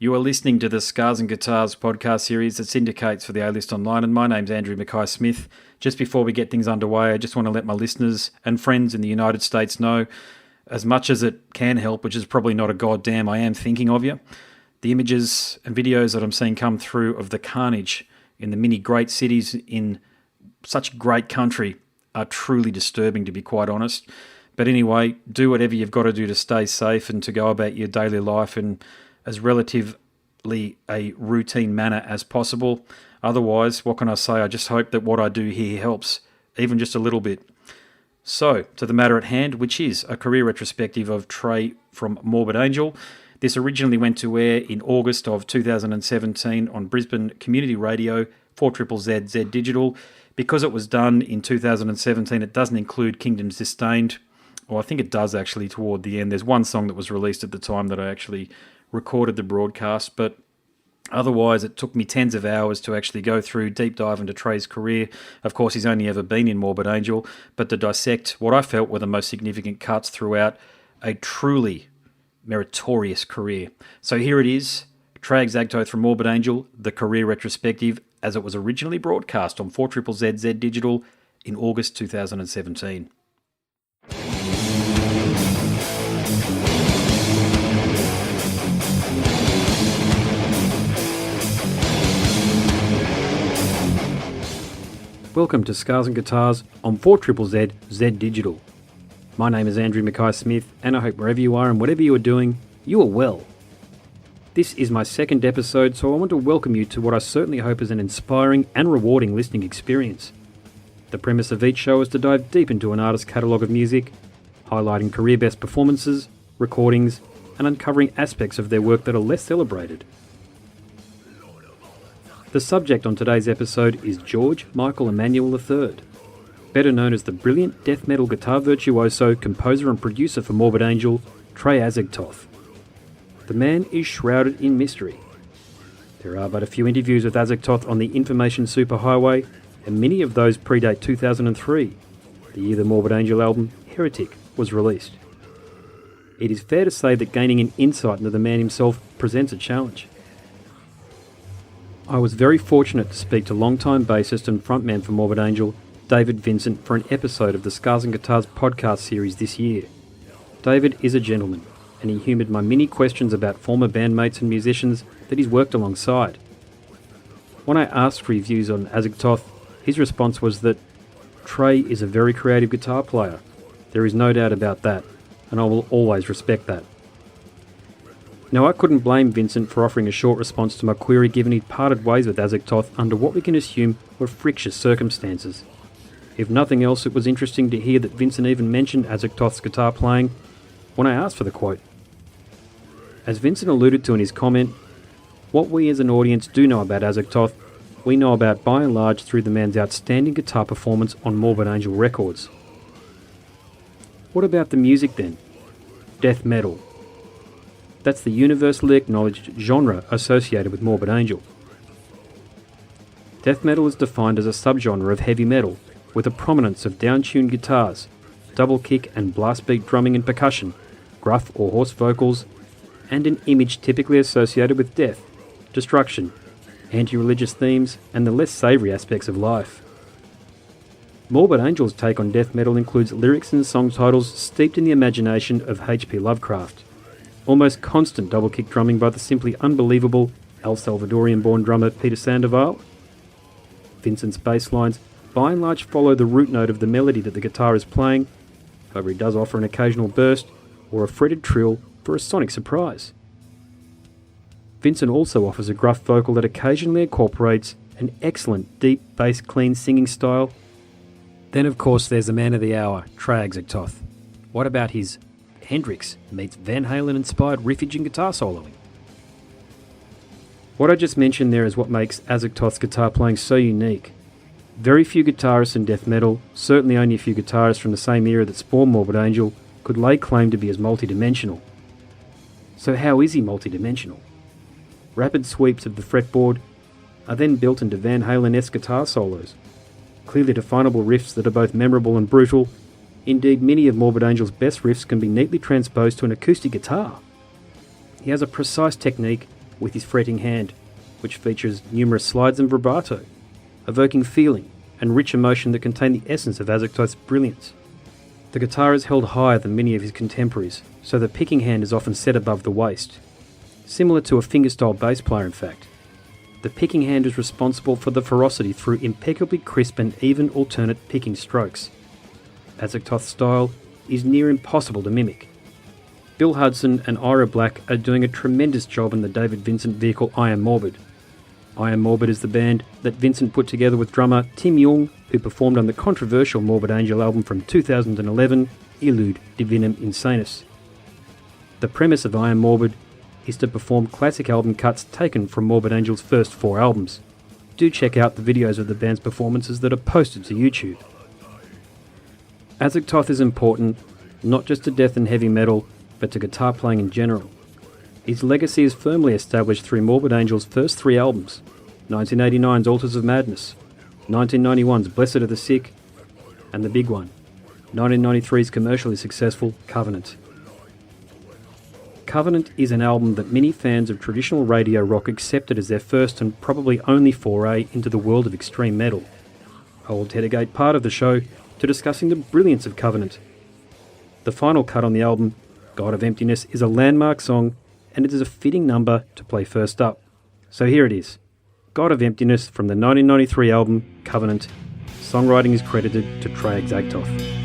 You are listening to the Scars and Guitars podcast series that syndicates for the A-List Online, and my name's Andrew Mackay-Smith. Just before we get things underway, I just want to let my listeners and friends in the United States know, as much as it can help, which is probably not a goddamn, I am thinking of you. The images and videos that I'm seeing come through of the carnage in the many great cities in such great country are truly disturbing, to be quite honest. But anyway, do whatever you've got to do to stay safe and to go about your daily life in as relatively a routine manner as possible. Otherwise, what can I say? I just hope that what I do here helps, even just a little bit. So, to the matter at hand, which is a career retrospective of Trey from Morbid Angel. This originally went to air in August of 2017 on Brisbane Community Radio, 4ZZZ Zed Digital. Because it was done in 2017, it doesn't include Kingdom's Disdained. Well, I think it does actually toward the end. There's one song that was released at the time that I actually recorded the broadcast, but otherwise it took me tens of hours to actually go through, deep dive into Trey's career. Of course, he's only ever been in Morbid Angel, but to dissect what I felt were the most significant cuts throughout a truly meritorious career. So here it is, Trey Azagthoth from Morbid Angel, the career retrospective, as it was originally broadcast on 4ZZZ Zed Digital in August 2017. Welcome to Scars and Guitars on 4ZZZ Zed Digital. My name is Andrew Mackay-Smith, and I hope wherever you are and whatever you are doing, you are well. This is my second episode, so I want to welcome you to what I certainly hope is an inspiring and rewarding listening experience. The premise of each show is to dive deep into an artist's catalogue of music, highlighting career best performances, recordings, and uncovering aspects of their work that are less celebrated. The subject on today's episode is George Michael Emanuel III, better known as the brilliant death metal guitar virtuoso, composer and producer for Morbid Angel, Trey Azagthoth. The man is shrouded in mystery. There are but a few interviews with Azagthoth on the information superhighway, and many of those predate 2003, the year the Morbid Angel album, Heretic, was released. It is fair to say that gaining an insight into the man himself presents a challenge. I was very fortunate to speak to longtime bassist and frontman for Morbid Angel, David Vincent, for an episode of the Scars and Guitars podcast series this year. David is a gentleman, and he humoured my many questions about former bandmates and musicians that he's worked alongside. When I asked for his views on Azagthoth, his response was that Trey is a very creative guitar player. There is no doubt about that, and I will always respect that. Now, I couldn't blame Vincent for offering a short response to my query, given he'd parted ways with Azagthoth under what we can assume were frictious circumstances. If nothing else, it was interesting to hear that Vincent even mentioned Azagthoth's guitar playing when I asked for the quote. As Vincent alluded to in his comment, what we as an audience do know about Azagthoth, we know about by and large through the man's outstanding guitar performance on Morbid Angel records. What about the music then? Death metal. That's the universally acknowledged genre associated with Morbid Angel. Death metal is defined as a subgenre of heavy metal, with a prominence of down-tuned guitars, double kick and blast beat drumming and percussion, gruff or hoarse vocals, and an image typically associated with death, destruction, anti-religious themes, and the less savoury aspects of life. Morbid Angel's take on death metal includes lyrics and song titles steeped in the imagination of H.P. Lovecraft. Almost constant double kick drumming by the simply unbelievable El Salvadorian-born drummer Peter Sandoval. Vincent's bass lines by and large follow the root note of the melody that the guitar is playing, however he does offer an occasional burst or a fretted trill for a sonic surprise. Vincent also offers a gruff vocal that occasionally incorporates an excellent deep bass clean singing style. Then of course there's the man of the hour, Trey Azagthoth. What about his Hendrix meets Van Halen inspired riffage and guitar soloing? What I just mentioned there is what makes Azagthoth's guitar playing so unique. Very few guitarists in death metal, certainly only a few guitarists from the same era that spawned Morbid Angel, could lay claim to be as multidimensional. So how is he multidimensional? Rapid sweeps of the fretboard are then built into Van Halen-esque guitar solos, clearly definable riffs that are both memorable and brutal. Indeed, many of Morbid Angel's best riffs can be neatly transposed to an acoustic guitar. He has a precise technique, with his fretting hand, which features numerous slides and vibrato, evoking feeling and rich emotion that contain the essence of Azagthoth's brilliance. The guitar is held higher than many of his contemporaries, so the picking hand is often set above the waist, similar to a fingerstyle bass player in fact. The picking hand is responsible for the ferocity through impeccably crisp and even alternate picking strokes. Azagthoth's style is near impossible to mimic. Bill Hudson and Ira Black are doing a tremendous job in the David Vincent vehicle I Am Morbid. I Am Morbid is the band that Vincent put together with drummer Tim Young, who performed on the controversial Morbid Angel album from 2011, Illud Divinum Insanus. The premise of I Am Morbid is to perform classic album cuts taken from Morbid Angel's first 4 albums. Do check out the videos of the band's performances that are posted to YouTube. Azagthoth is important, not just to death and heavy metal, but to guitar playing in general. His legacy is firmly established through Morbid Angel's first 3 albums, 1989's Altars of Madness, 1991's Blessed are the Sick, and the big one, 1993's commercially successful Covenant. Covenant is an album that many fans of traditional radio rock accepted as their first and probably only foray into the world of extreme metal. I will dedicate part of the show to discussing the brilliance of Covenant. The final cut on the album, God of Emptiness, is a landmark song, and it is a fitting number to play first up. So here it is, God of Emptiness from the 1993 album Covenant. Songwriting is credited to Trey Azagthoth.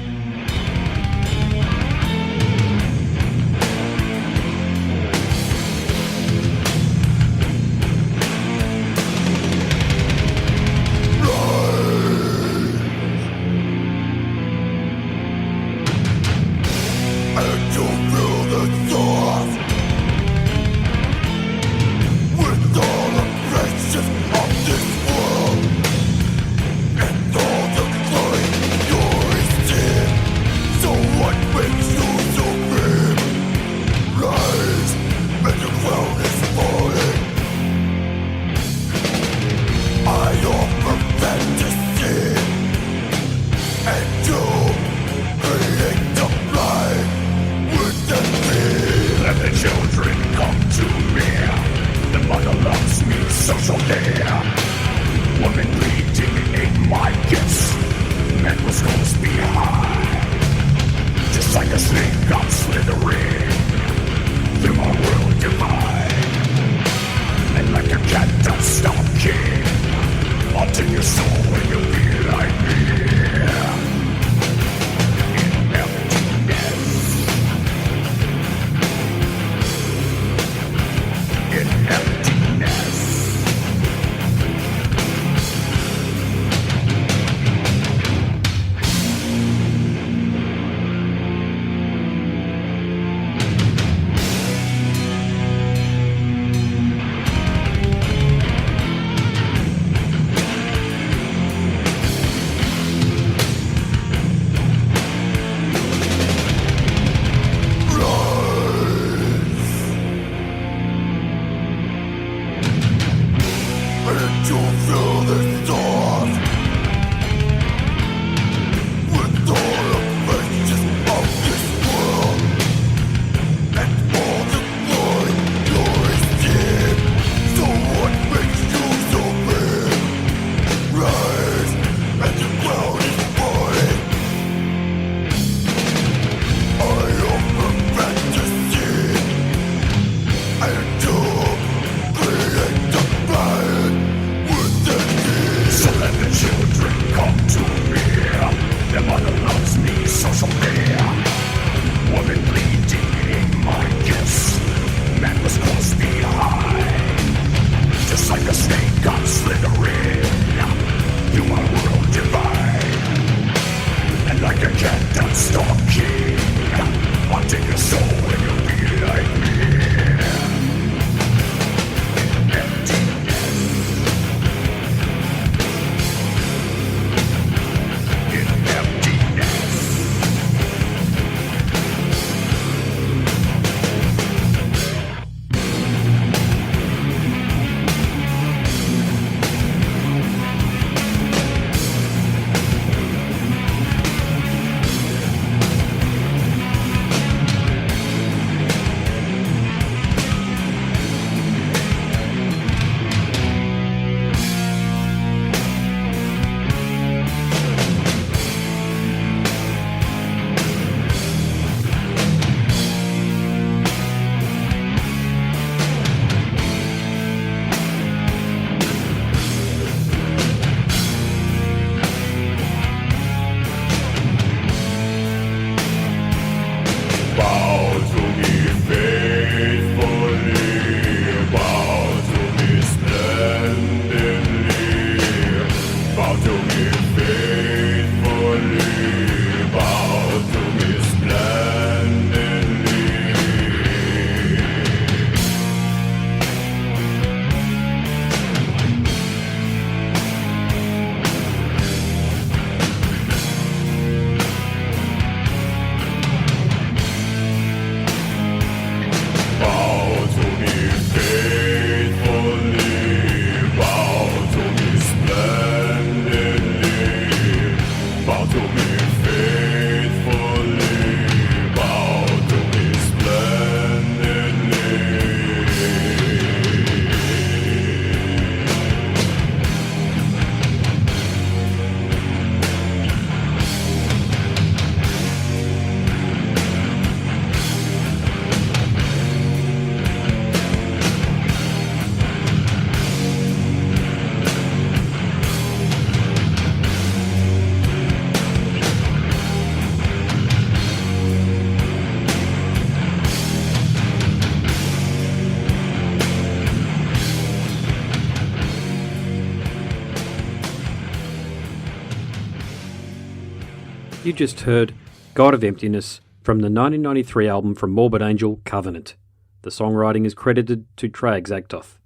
You just heard God of Emptiness from the 1993 album from Morbid Angel, Covenant. The songwriting is credited to Trey Azagthoth.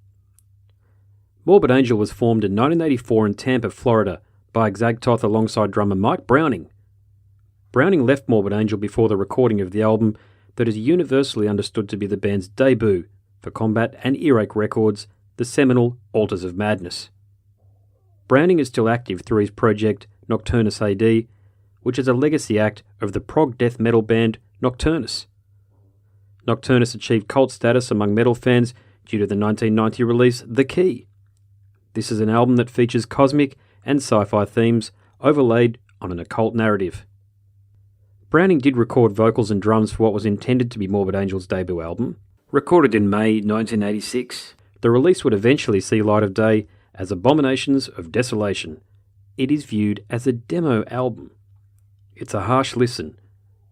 Morbid Angel was formed in 1984 in Tampa, Florida by Azagthoth alongside drummer Mike Browning. Browning left Morbid Angel before the recording of the album that is universally understood to be the band's debut for Combat and Earache Records, the seminal Altars of Madness. Browning is still active through his project Nocturnus AD, which is a legacy act of the prog death metal band Nocturnus. Nocturnus achieved cult status among metal fans due to the 1990 release The Key. This is an album that features cosmic and sci-fi themes overlaid on an occult narrative. Browning did record vocals and drums for what was intended to be Morbid Angel's debut album. Recorded in May 1986, the release would eventually see light of day as Abominations of Desolation. It is viewed as a demo album. It's a harsh listen,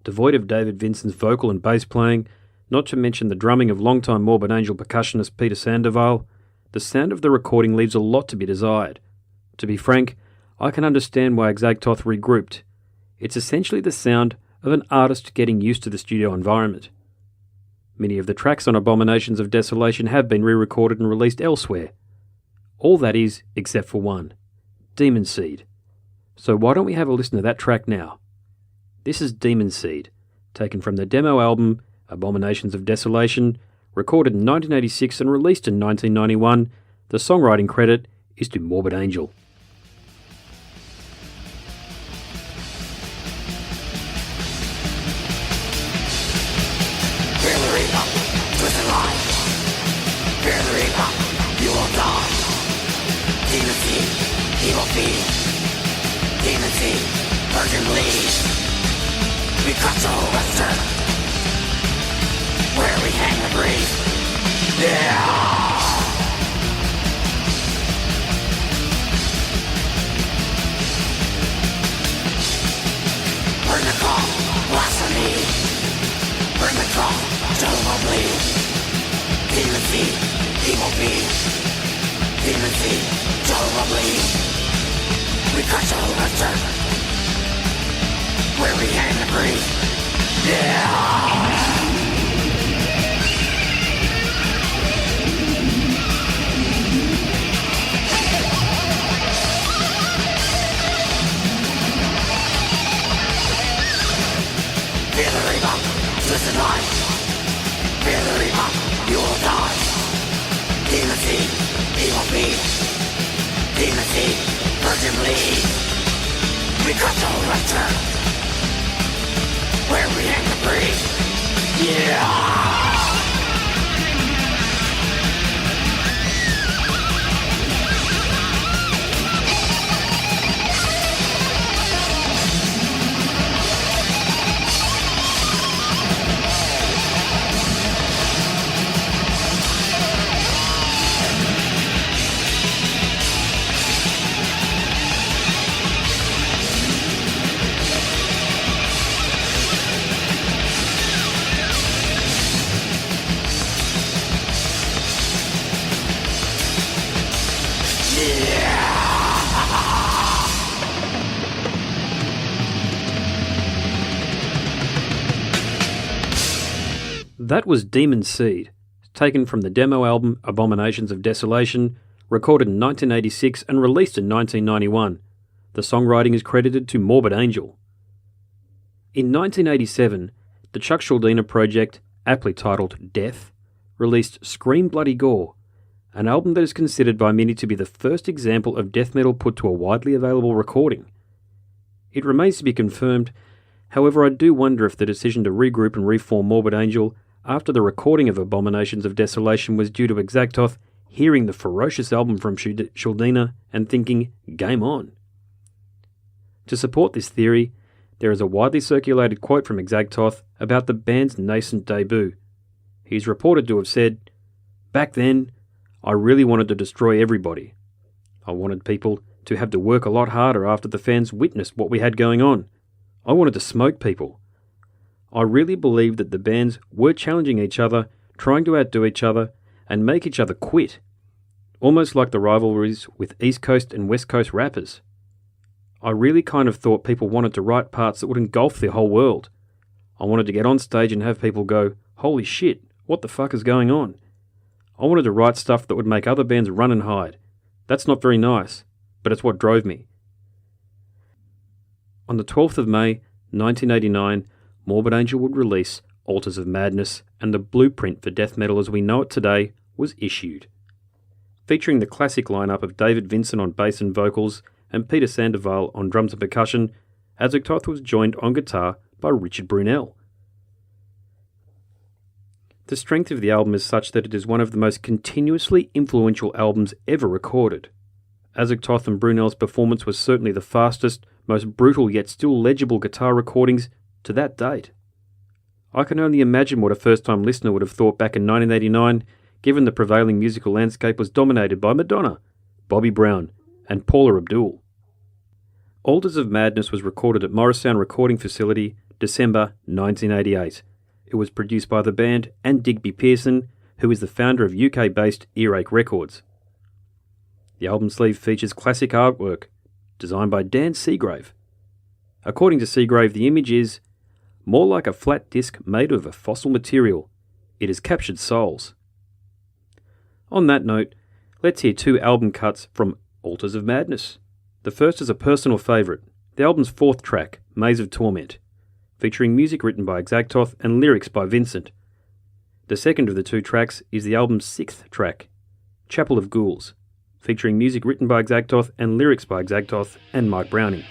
devoid of David Vincent's vocal and bass playing, not to mention the drumming of longtime Morbid Angel percussionist Peter Sandoval. The sound of the recording leaves a lot to be desired. To be frank, I can understand why Azagthoth regrouped. It's essentially the sound of an artist getting used to the studio environment. Many of the tracks on Abominations of Desolation have been re-recorded and released elsewhere. All that is, except for one, Demon Seed. So why don't we have a listen to that track now? This is Demon Seed, taken from the demo album Abominations of Desolation, recorded in 1986 and released in 1991. The songwriting credit is to Morbid Angel. We cut to Western, where we hang and breathe. Yeah! Burn the call, blasphemy. Burn the call, Jehovah bleed. Demon seed, evil being. Demon seed, Jehovah bleed. We cut to Western, where we hang and breathe. Yeah! Fear the reaper, listen life. Fear the reaper, you will die. Demon seed, evil being. Demon seed, virgin bleed. We cut to return, where we hang and breathe. Yeah! That was Demon Seed, taken from the demo album Abominations of Desolation, recorded in 1986 and released in 1991. The songwriting is credited to Morbid Angel. In 1987, the Chuck Schuldiner project, aptly titled Death, released Scream Bloody Gore, an album that is considered by many to be the first example of death metal put to a widely available recording. It remains to be confirmed, however I do wonder if the decision to regroup and reform Morbid Angel after the recording of Abominations of Desolation was due to Azagthoth hearing the ferocious album from Schuldiner and thinking, game on. To support this theory, there is a widely circulated quote from Azagthoth about the band's nascent debut. He is reported to have said, "Back then, I really wanted to destroy everybody. I wanted people to have to work a lot harder after the fans witnessed what we had going on. I wanted to smoke people. I really believed that the bands were challenging each other, trying to outdo each other, and make each other quit. Almost like the rivalries with East Coast and West Coast rappers. I really kind of thought people wanted to write parts that would engulf the whole world. I wanted to get on stage and have people go, holy shit, what the fuck is going on? I wanted to write stuff that would make other bands run and hide. That's not very nice, but it's what drove me. On the 12th of May, 1989, Morbid Angel would release Altars of Madness, and the blueprint for death metal as we know it today was issued. Featuring the classic lineup of David Vincent on bass and vocals and Peter Sandoval on drums and percussion, Azagthoth was joined on guitar by Richard Brunel. The strength of the album is such that it is one of the most continuously influential albums ever recorded. Azagthoth and Brunel's performance was certainly the fastest, most brutal yet still legible guitar recordings to that date. I can only imagine what a first-time listener would have thought back in 1989, given the prevailing musical landscape was dominated by Madonna, Bobby Brown, and Paula Abdul. Altars of Madness was recorded at Morrisound Recording Facility, December 1988. It was produced by the band and Digby Pearson, who is the founder of UK-based Earache Records. The album sleeve features classic artwork, designed by Dan Seagrave. According to Seagrave, the image is more like a flat disc made of a fossil material. It has captured souls. On that note, let's hear two album cuts from Altars of Madness. The first is a personal favourite, the album's fourth track, Maze of Torment, featuring music written by Azagthoth and lyrics by Vincent. The second of the two tracks is the album's sixth track, Chapel of Ghouls, featuring music written by Azagthoth and lyrics by Azagthoth and Mike Browning.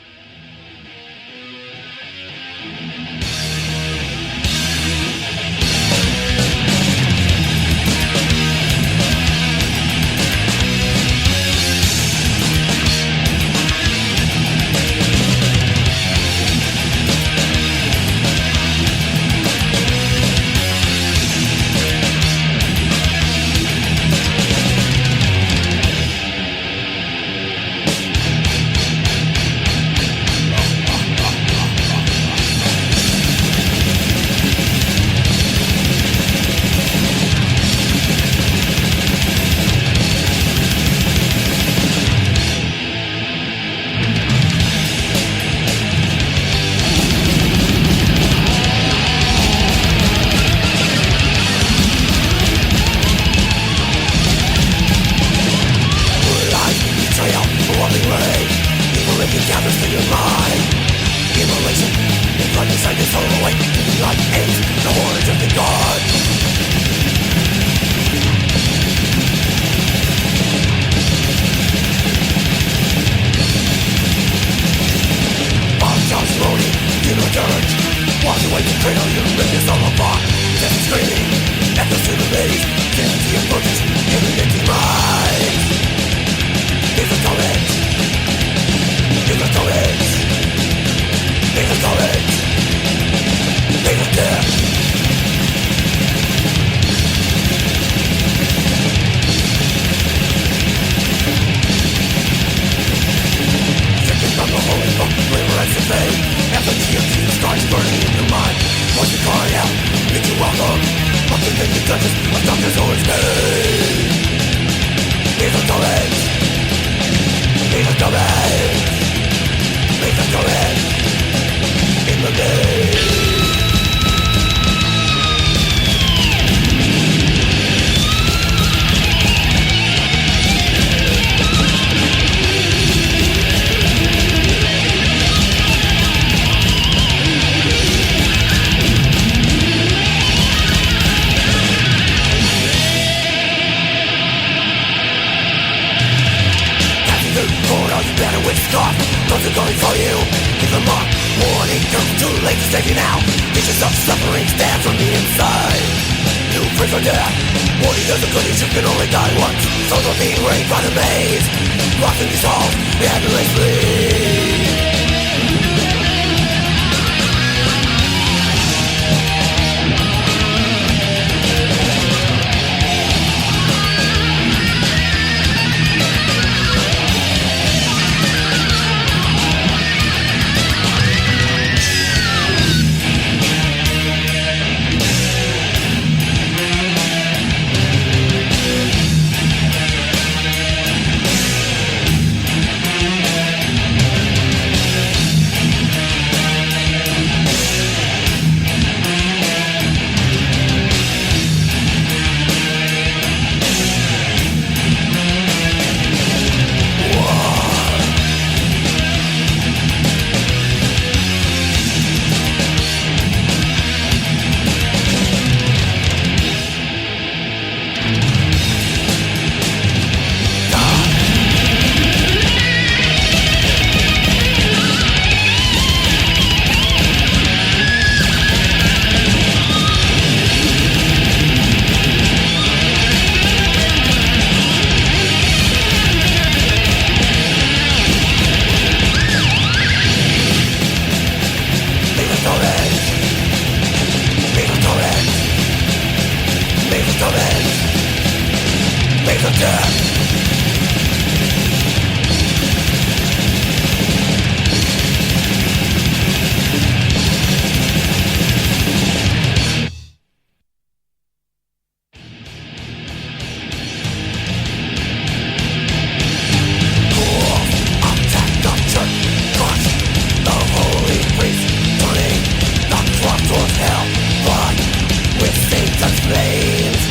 Satan's flames,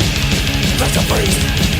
pressure freeze.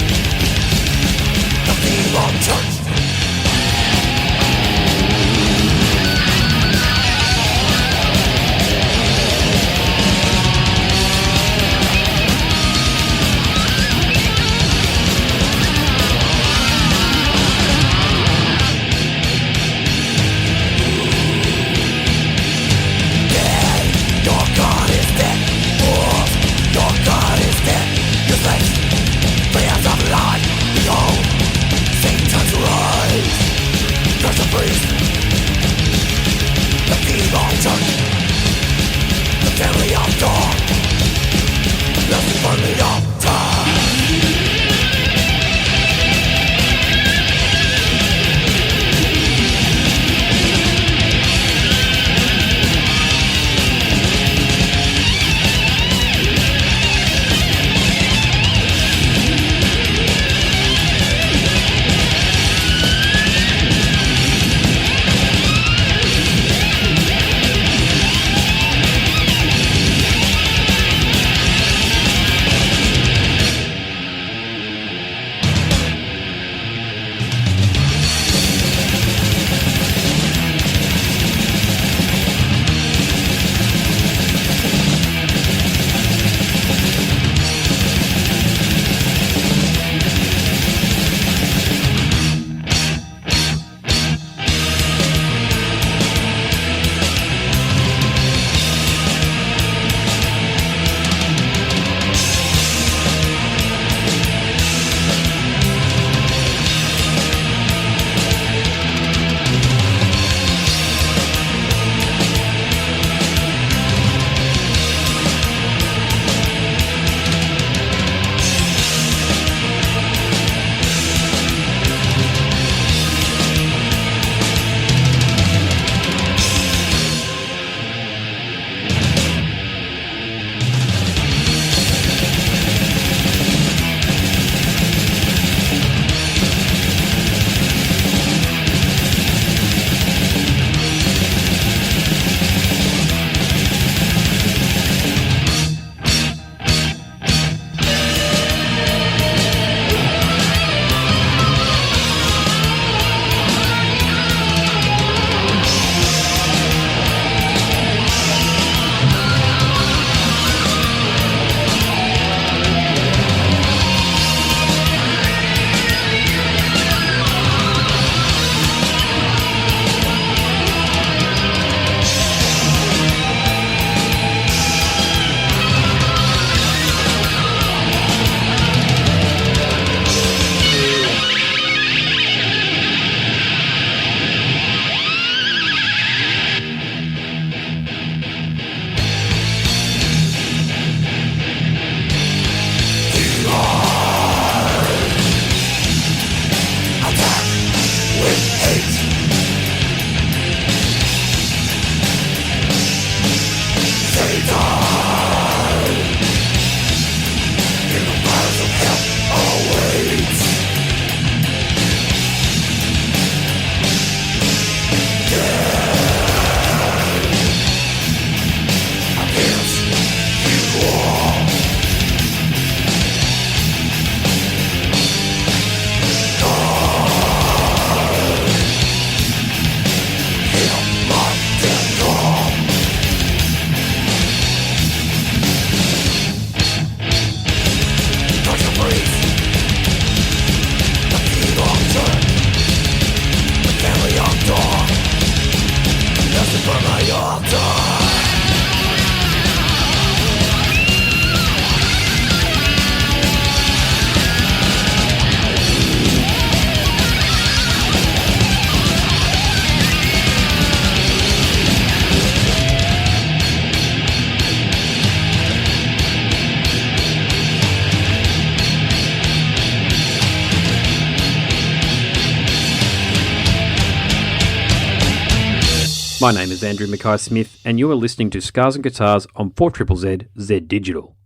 My name is Andrew Mackay-Smith, and you are listening to Scars and Guitars on 4ZZZ Zed Digital.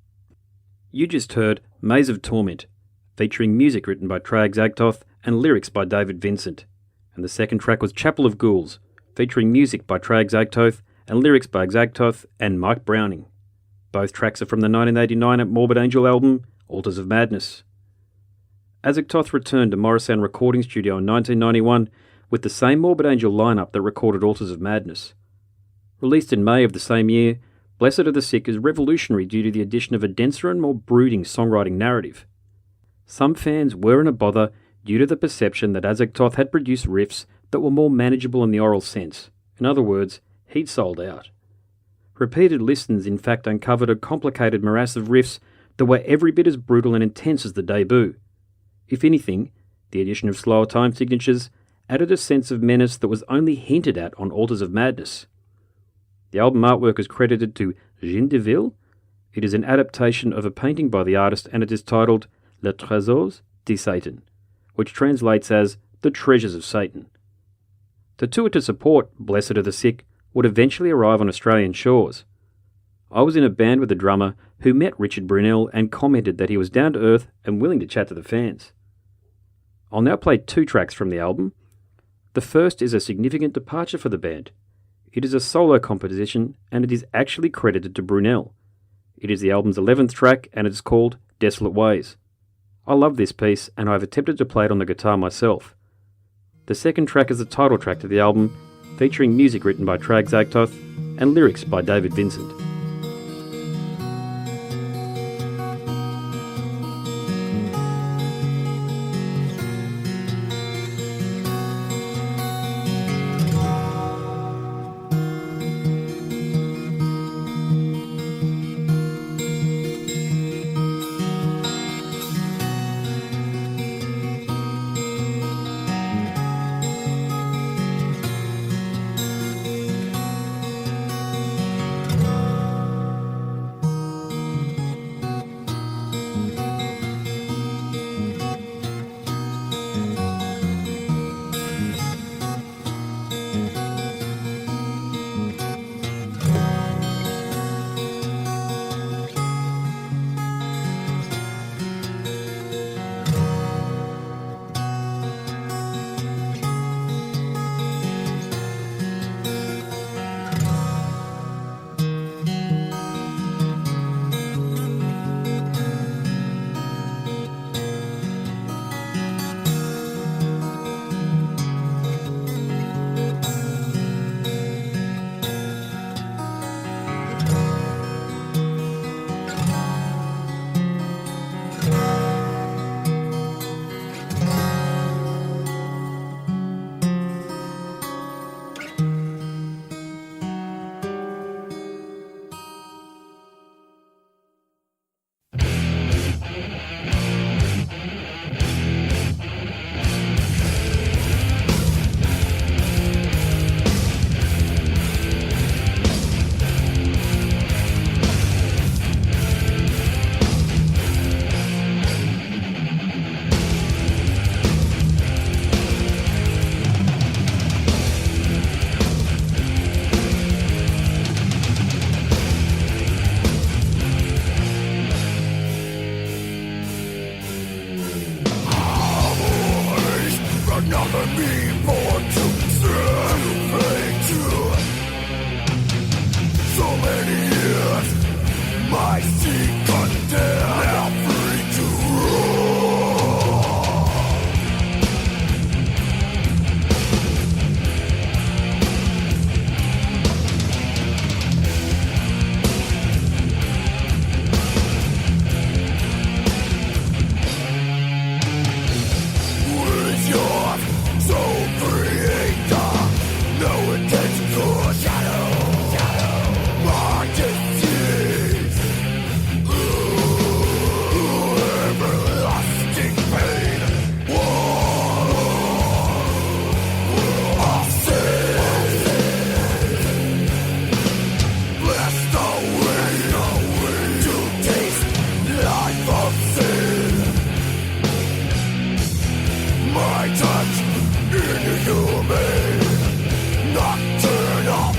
You just heard Maze of Torment, featuring music written by Trey Azagthoth and lyrics by David Vincent. And the second track was Chapel of Ghouls, featuring music by Trey Azagthoth and lyrics by Azagthoth and Mike Browning. Both tracks are from the 1989 Morbid Angel album, Altars of Madness. Azagthoth returned to Morrisound Recording Studio in 1991 with the same Morbid Angel lineup that recorded Altars of Madness. Released in May of the same year, Blessed Are the Sick is revolutionary due to the addition of a denser and more brooding songwriting narrative. Some fans were in a bother due to the perception that Azagthoth had produced riffs that were more manageable in the oral sense. In other words, he'd sold out. Repeated listens in fact uncovered a complicated morass of riffs that were every bit as brutal and intense as the debut. If anything, the addition of slower time signatures added a sense of menace that was only hinted at on Altars of Madness. The album artwork is credited to Jean Deville. It is an adaptation of a painting by the artist, and it is titled Les Trésors de Satan, which translates as The Treasures of Satan. The tour to support Blessed Are the Sick would eventually arrive on Australian shores. I was in a band with a drummer who met Richard Brunel and commented that he was down to earth and willing to chat to the fans. I'll now play two tracks from the album. The first is a significant departure for the band. It is a solo composition and it is actually credited to Brunel. It is the album's 11th track and it is called Desolate Ways. I love this piece and I've attempted to play it on the guitar myself. The second track is the title track to the album, featuring music written by Trey Azagthoth and lyrics by David Vincent. My touch inhuman, nocturnal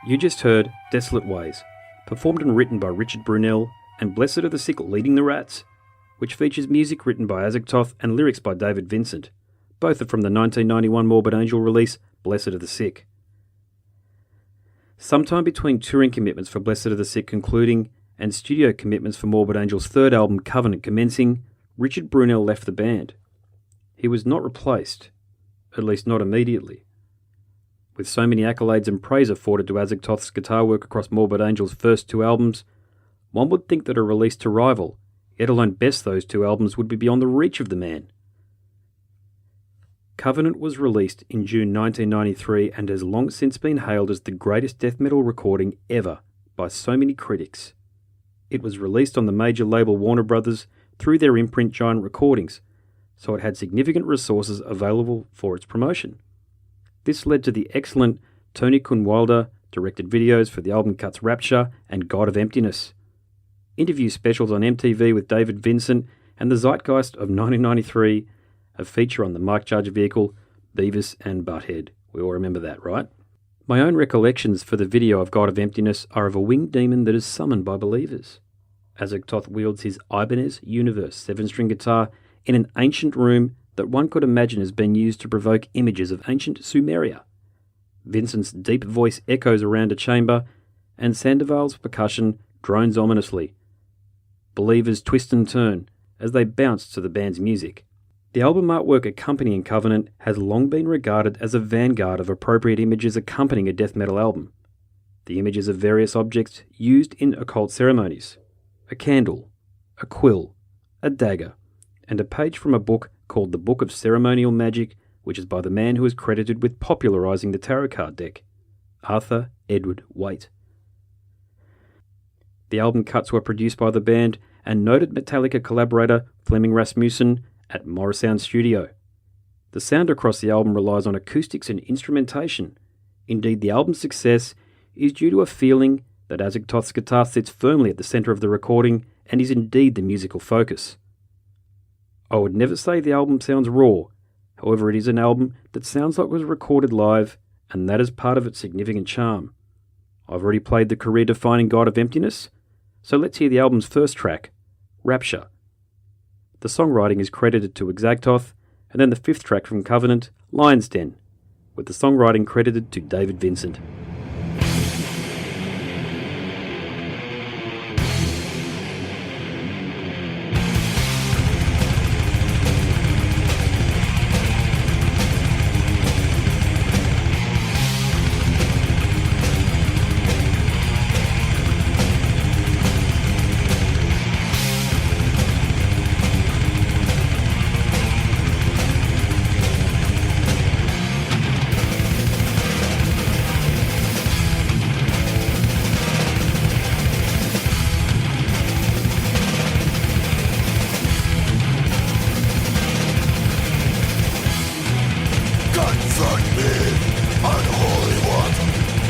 You just heard Desolate Ways, performed and written by Richard Brunel and Blessed Are the Sick Leading the Rats, which features music written by Azagthoth and lyrics by David Vincent. Both are from the 1991 Morbid Angel release, Blessed Are the Sick. Sometime between touring commitments for Blessed Are the Sick concluding and studio commitments for Morbid Angel's third album Covenant commencing, Richard Brunel left the band. He was not replaced, at least not immediately. With so many accolades and praise afforded to Azagthoth's guitar work across Morbid Angel's first two albums, one would think that a release to rival, let alone best those two albums, would be beyond the reach of the man. Covenant was released in June 1993 and has long since been hailed as the greatest death metal recording ever by so many critics. It was released on the major label Warner Brothers through their imprint Giant Recordings, so it had significant resources available for its promotion. This led to the excellent Tony Kunwalder directed videos for the album cuts Rapture and God of Emptiness, interview specials on MTV with David Vincent, and the Zeitgeist of 1993, a feature on the Mike Judge vehicle Beavis and Butthead. We all remember that, right? My own recollections for the video of God of Emptiness are of a winged demon that is summoned by believers. Azagthoth wields his Ibanez Universe 7-string guitar in an ancient room that one could imagine has been used to provoke images of ancient Sumeria. Vincent's deep voice echoes around a chamber, and Sandoval's percussion drones ominously. Believers twist and turn as they bounce to the band's music. The album artwork accompanying Covenant has long been regarded as a vanguard of appropriate images accompanying a death metal album. The images of various objects used in occult ceremonies: a candle, a quill, a dagger, and a page from a book called The Book of Ceremonial Magic, which is by the man who is credited with popularising the tarot card deck, Arthur Edward Waite. The album cuts were produced by the band and noted Metallica collaborator Flemming Rasmussen at Morrisound Studio. The sound across the album relies on acoustics and instrumentation. Indeed, the album's success is due to a feeling that Azagthoth's guitar sits firmly at the centre of the recording and is indeed the musical focus. I would never say the album sounds raw, however it is an album that sounds like it was recorded live, and that is part of its significant charm. I've already played the career-defining God of Emptiness, so let's hear the album's first track, Rapture. The songwriting is credited to Azagthoth, and then the fifth track from Covenant, Lion's Den, with the songwriting credited to David Vincent.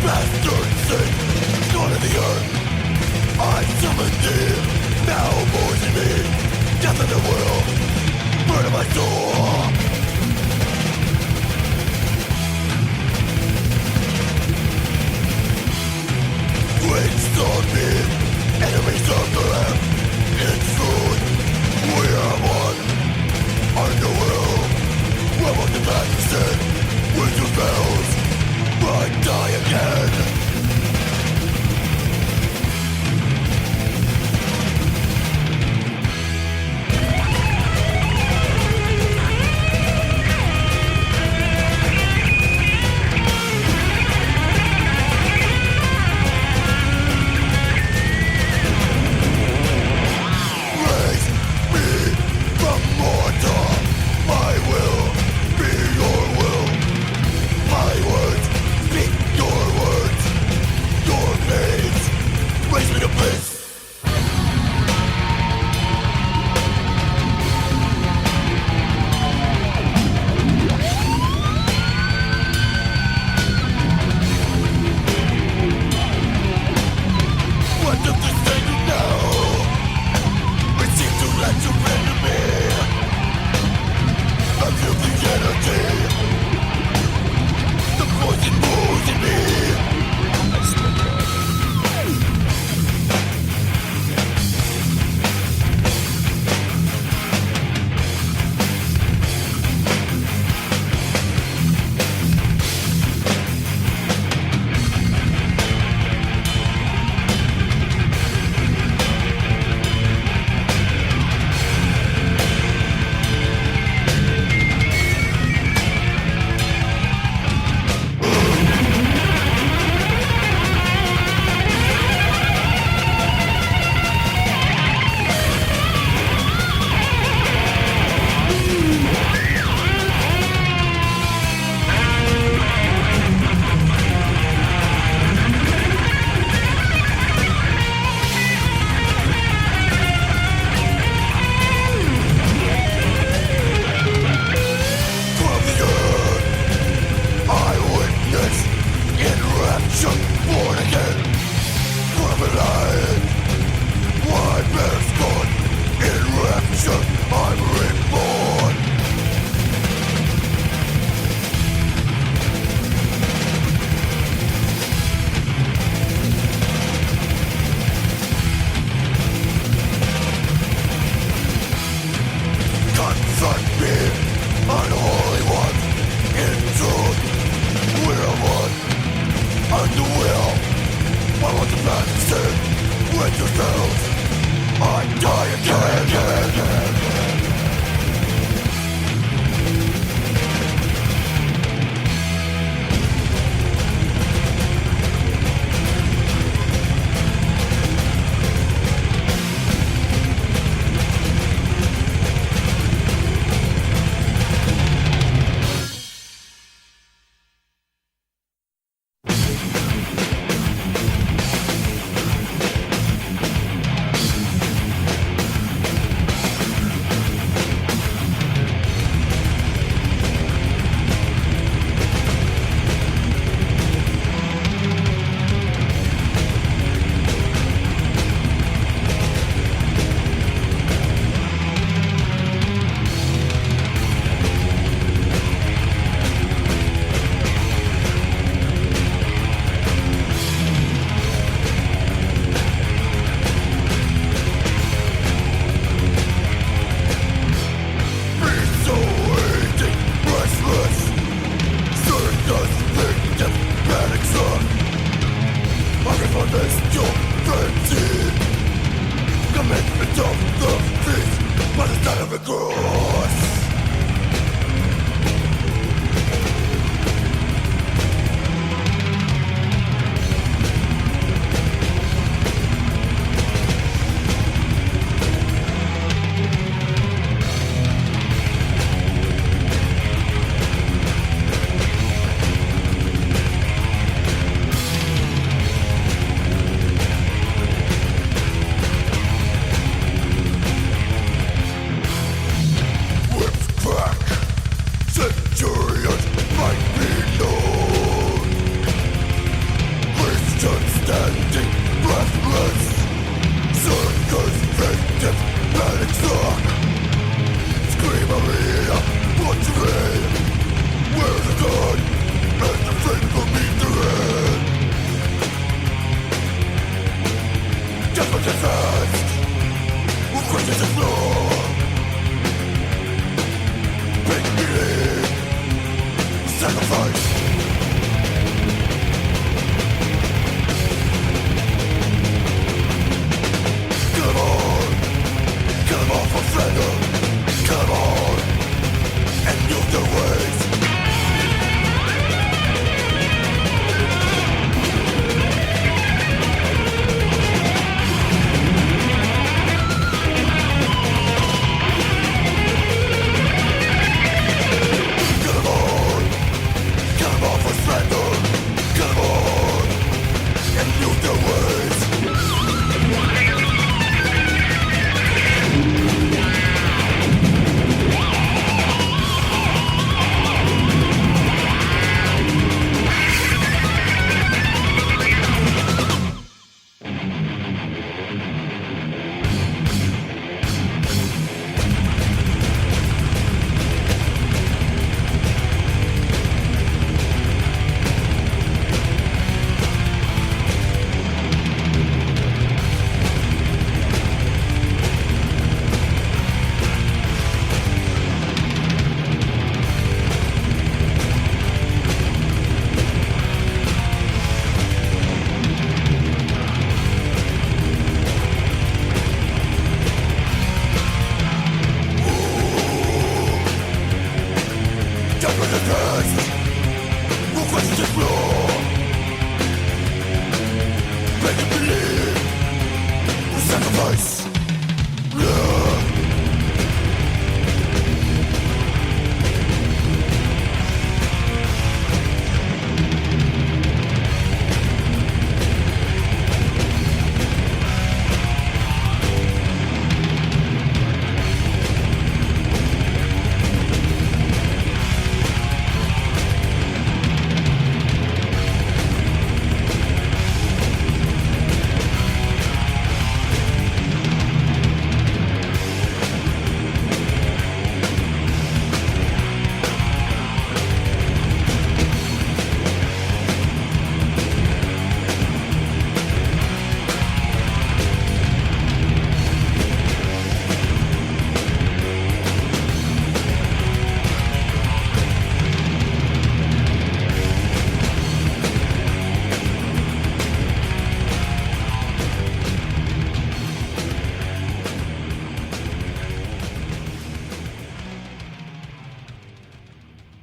Bastard sin, God of the earth, I Summon thee, now poison me. Death in the world, murder my soul. Waits on me, enemies of the land. It's food, we are one. Underworld, realm of the magnificent. With your bells, I die again.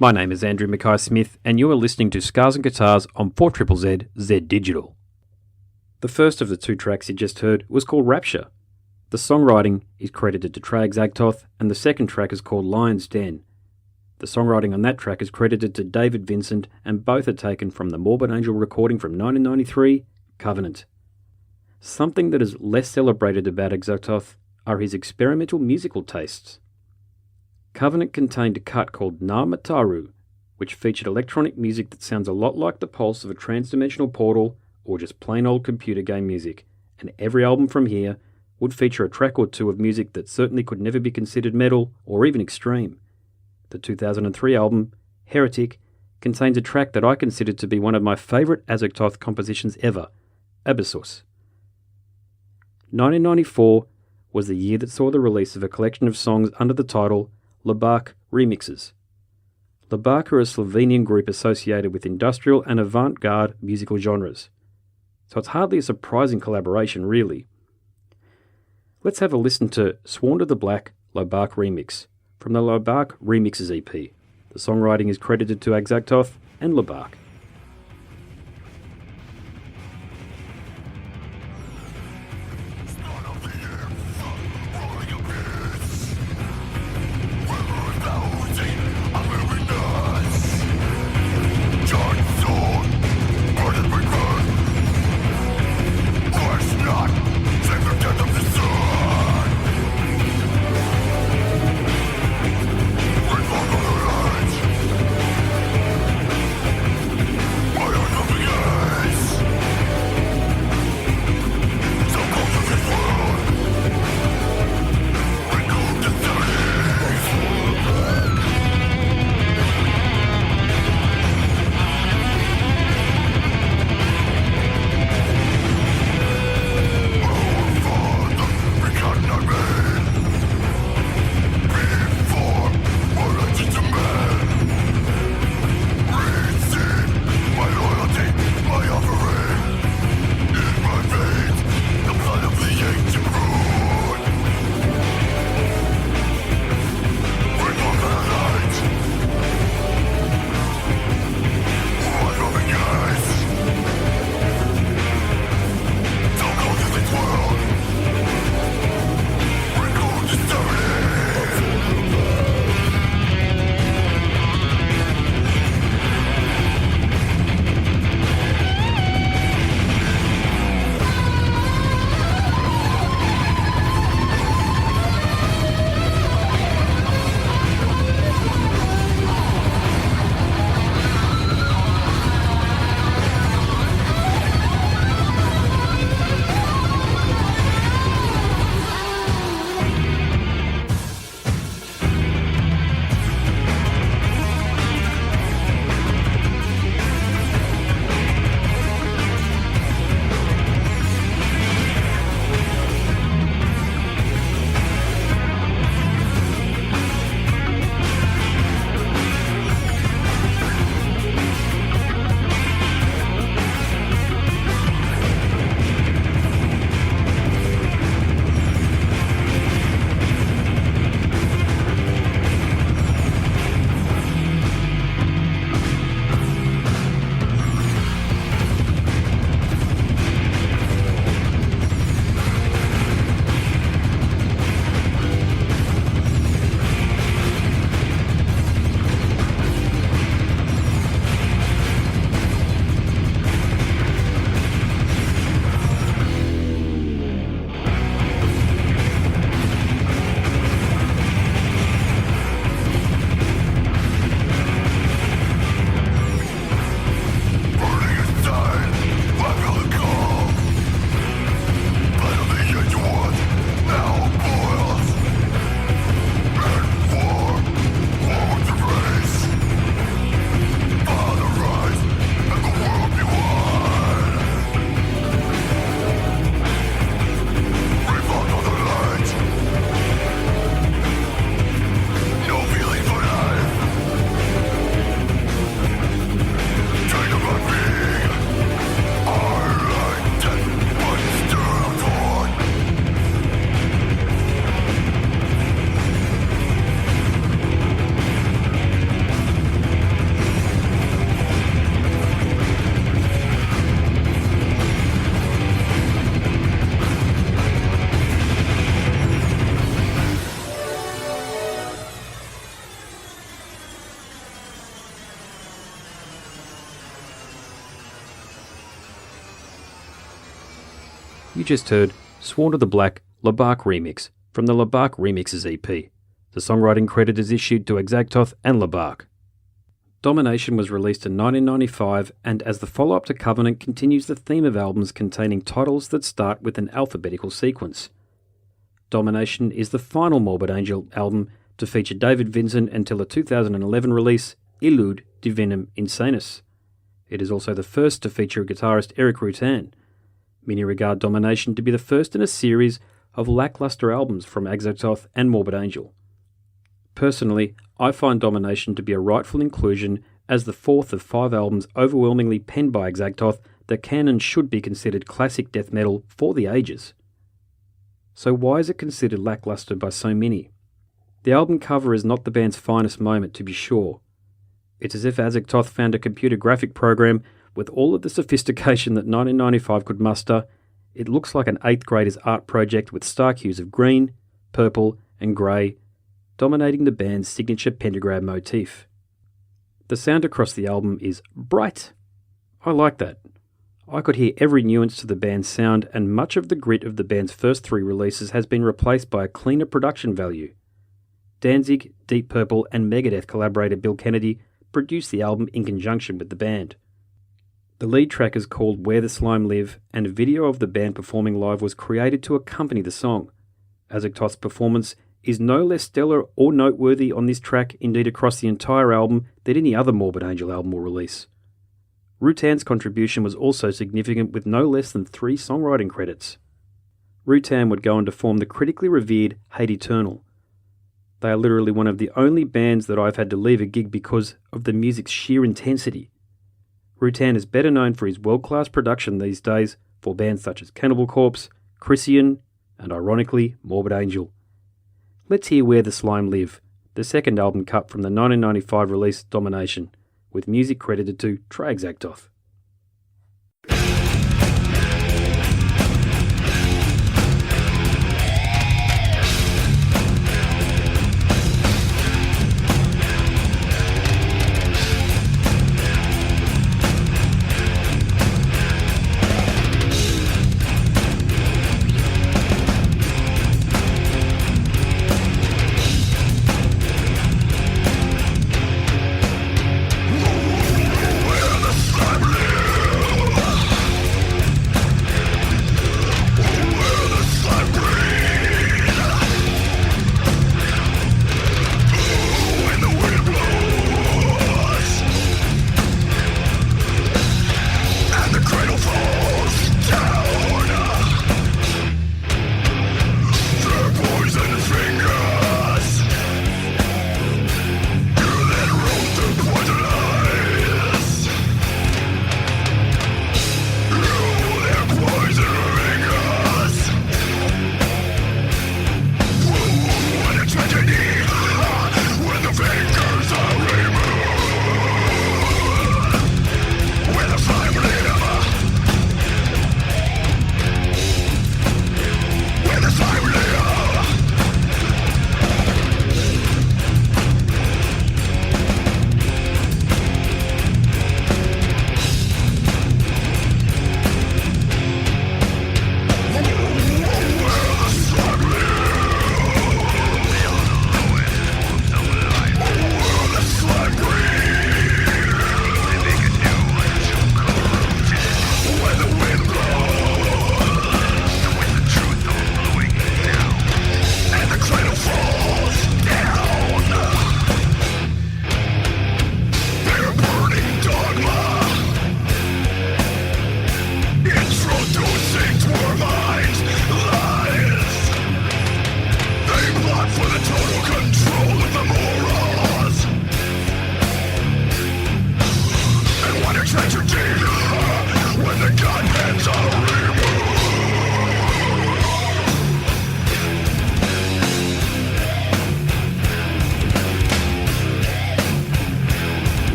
My name is Andrew Mackay-Smith, and you are listening to Scars and Guitars on 4ZZZ Zed Digital. The first of the two tracks you just heard was called Rapture. The songwriting is credited to Trey Azagthoth, and the second track is called Lion's Den. The songwriting on that track is credited to David Vincent, and both are taken from the Morbid Angel recording from 1993, Covenant. Something that is less celebrated about Azagthoth are his experimental musical tastes. Covenant contained a cut called Na Mataru, which featured electronic music that sounds a lot like the pulse of a trans-dimensional portal or just plain old computer game music, and every album from here would feature a track or two of music that certainly could never be considered metal or even extreme. The 2003 album, Heretic, contains a track that I consider to be one of my favourite Azagthoth compositions ever, Abyssos. 1994 was the year that saw the release of a collection of songs under the title Labak Remixes. Labak are a Slovenian group associated with industrial and avant-garde musical genres, so it's hardly a surprising collaboration really. Let's have a listen to Sworn to the Black Labak Remix from the Labak Remixes EP. The songwriting is credited to Azagthoth and Labak. You just heard Sworn to the Black Labark Remix from the Labark Remixes EP. The songwriting credit is issued to Azagthoth and Labark. Domination was released in 1995 and, as the follow-up to Covenant, continues the theme of albums containing titles that start with an alphabetical sequence. Domination is the final Morbid Angel album to feature David Vincent until a 2011 release, Illud Divinum Insanus. It is also the first to feature guitarist Eric Rutan. Many regard Domination to be the first in a series of lackluster albums from Azagthoth and Morbid Angel. Personally, I find Domination to be a rightful inclusion as the fourth of 5 albums overwhelmingly penned by Azagthoth that can and should be considered classic death metal for the ages. So why is it considered lackluster by so many? The album cover is not the band's finest moment, to be sure. It's as if Azagthoth found a computer graphic program with all of the sophistication that 1995 could muster. It looks like an 8th grader's art project with stark hues of green, purple and grey, dominating the band's signature pentagram motif. The sound across the album is bright. I like that. I could hear every nuance to the band's sound, and much of the grit of the band's first 3 releases has been replaced by a cleaner production value. Danzig, Deep Purple and Megadeth collaborator Bill Kennedy produced the album in conjunction with the band. The lead track is called Where the Slime Live, and a video of the band performing live was created to accompany the song. Azagthoth's performance is no less stellar or noteworthy on this track, indeed across the entire album, than any other Morbid Angel album or release. Rutan's contribution was also significant, with no less than 3 songwriting credits. Rutan would go on to form the critically revered Hate Eternal. They are literally one of the only bands that I've had to leave a gig because of the music's sheer intensity. Rutan is better known for his world-class production these days for bands such as Cannibal Corpse, Chrysian, and ironically, Morbid Angel. Let's hear Where the Slime Live, the second album cut from the 1995 release Domination, with music credited to Trey Azagthoth. Where the slime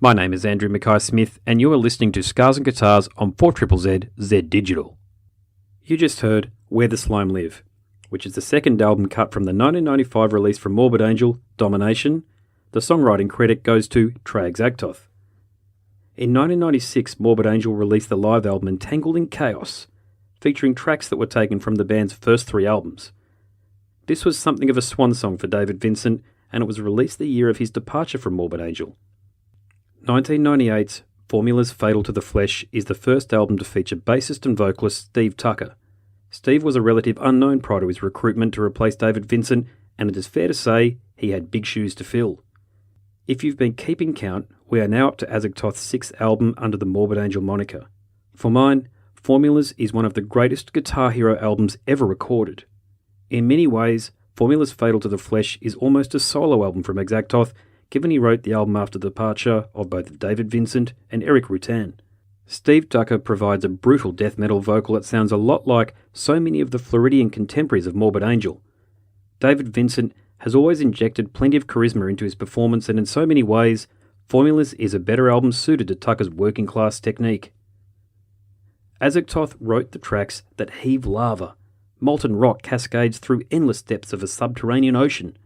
My name is Andrew Mackay-Smith, and you are listening to Scars and Guitars on 4ZZZ Zed Digital. You just heard Where the Slime Live, which is the second album cut from the 1995 release from Morbid Angel, Domination. The songwriting credit goes to Trey Azagthoth. In 1996, Morbid Angel released the live album Entangled in Chaos, featuring tracks that were taken from the band's first 3 albums. This was something of a swan song for David Vincent, and it was released the year of his departure from Morbid Angel. 1998's Formula's Fatal to the Flesh is the first album to feature bassist and vocalist Steve Tucker. Steve was a relative unknown prior to his recruitment to replace David Vincent, and it is fair to say he had big shoes to fill. If you've been keeping count, we are now up to Azagthoth's 6th album under the Morbid Angel moniker. For mine, Formulas is one of the greatest Guitar Hero albums ever recorded. In many ways, Formula's Fatal to the Flesh is almost a solo album from Azagthoth, given he wrote the album after the departure of both David Vincent and Eric Rutan. Steve Tucker provides a brutal death metal vocal that sounds a lot like so many of the Floridian contemporaries of Morbid Angel. David Vincent has always injected plenty of charisma into his performance, and in so many ways, Formulas is a better album suited to Tucker's working class technique. Azagthoth wrote the tracks that heave lava. Molten rock cascades through endless depths of a subterranean ocean.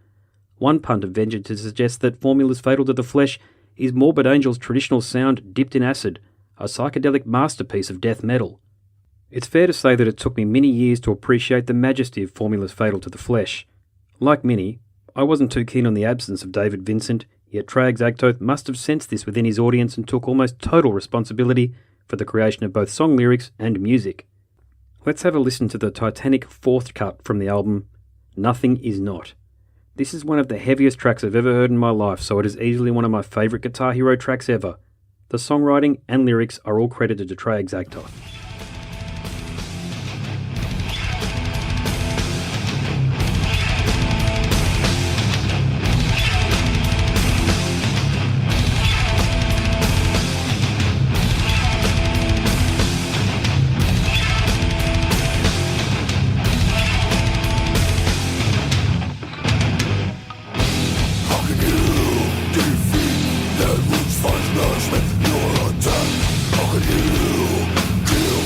One pun have ventured to suggest that Formula's Fatal to the Flesh is Morbid Angel's traditional sound dipped in acid, a psychedelic masterpiece of death metal. It's fair to say that it took me many years to appreciate the majesty of Formula's Fatal to the Flesh. Like many, I wasn't too keen on the absence of David Vincent, yet Trey Azagthoth must have sensed this within his audience and took almost total responsibility for the creation of both song lyrics and music. Let's have a listen to the titanic 4th cut from the album, Nothing Is Not. This is one of the heaviest tracks I've ever heard in my life, so it is easily one of my favourite Guitar Hero tracks ever. The songwriting and lyrics are all credited to Trey Azagthoth. Nourishment, your attack. How can you kill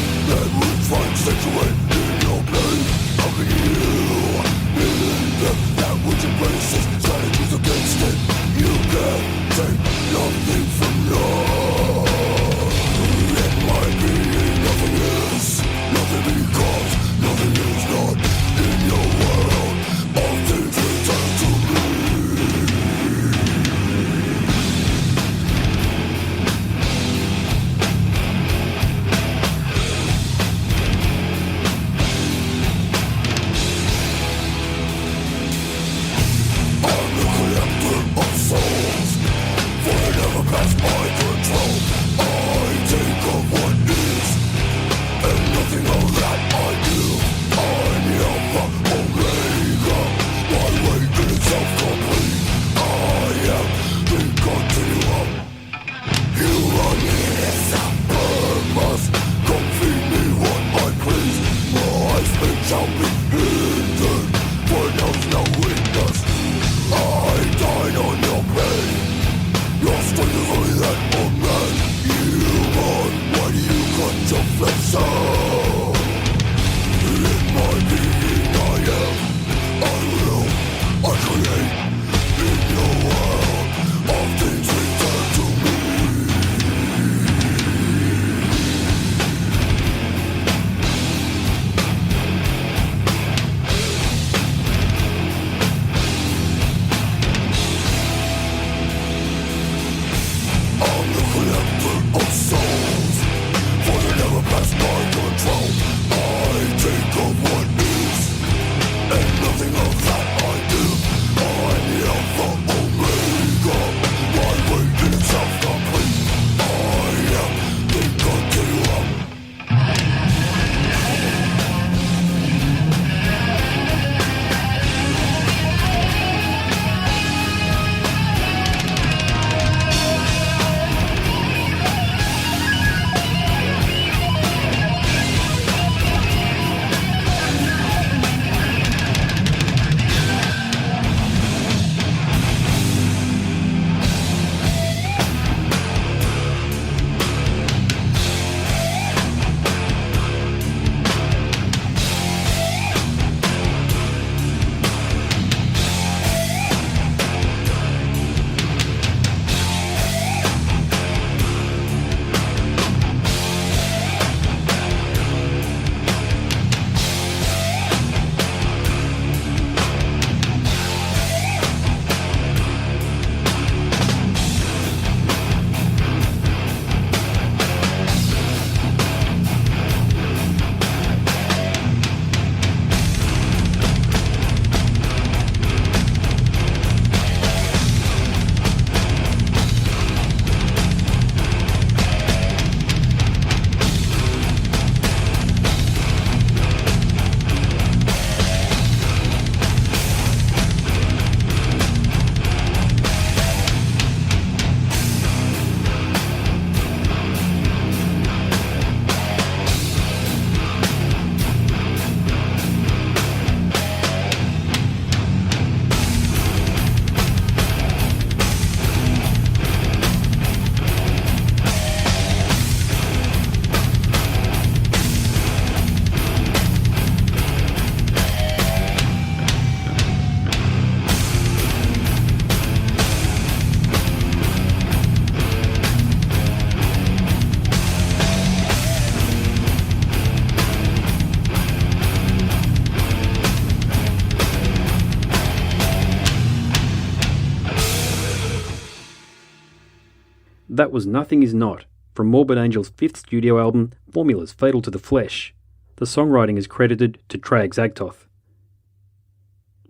That was Nothing Is Not, from Morbid Angel's 5th studio album, Formulas Fatal to the Flesh. The songwriting is credited to Trey Azagthoth.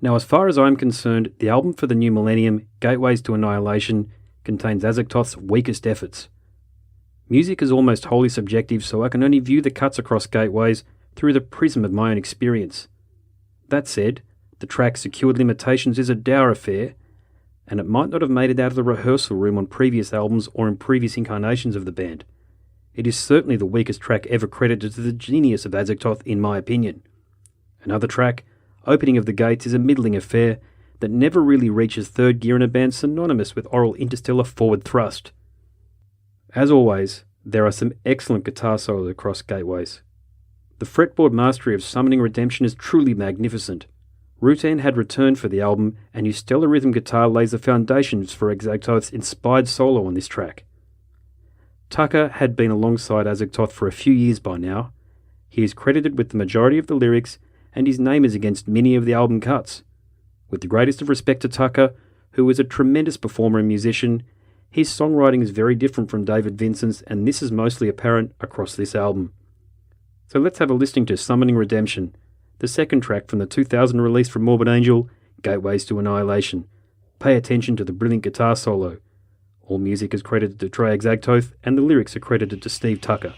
Now, as far as I'm concerned, the album for the new millennium, Gateways to Annihilation, contains Azagthoth's weakest efforts. Music is almost wholly subjective, so I can only view the cuts across Gateways through the prism of my own experience. That said, the track Secured Limitations is a dour affair, and it might not have made it out of the rehearsal room on previous albums or in previous incarnations of the band. It is certainly the weakest track ever credited to the genius of Azagthoth, in my opinion. Another track, Opening of the Gates, is a middling affair that never really reaches third gear in a band synonymous with oral interstellar forward thrust. As always, there are some excellent guitar solos across Gateways. The fretboard mastery of Summoning Redemption is truly magnificent. Rutan had returned for the album, and his stellar rhythm guitar lays the foundations for Azagthoth's inspired solo on this track. Tucker had been alongside Azagthoth for a few years by now. He is credited with the majority of the lyrics, and his name is against many of the album cuts. With the greatest of respect to Tucker, who is a tremendous performer and musician, his songwriting is very different from David Vincent's, and this is mostly apparent across this album. So let's have a listening to Summoning Redemption, the second track from the 2000 release from Morbid Angel, Gateways to Annihilation. Pay attention to the brilliant guitar solo. All music is credited to Trey Azagthoth, and the lyrics are credited to Steve Tucker.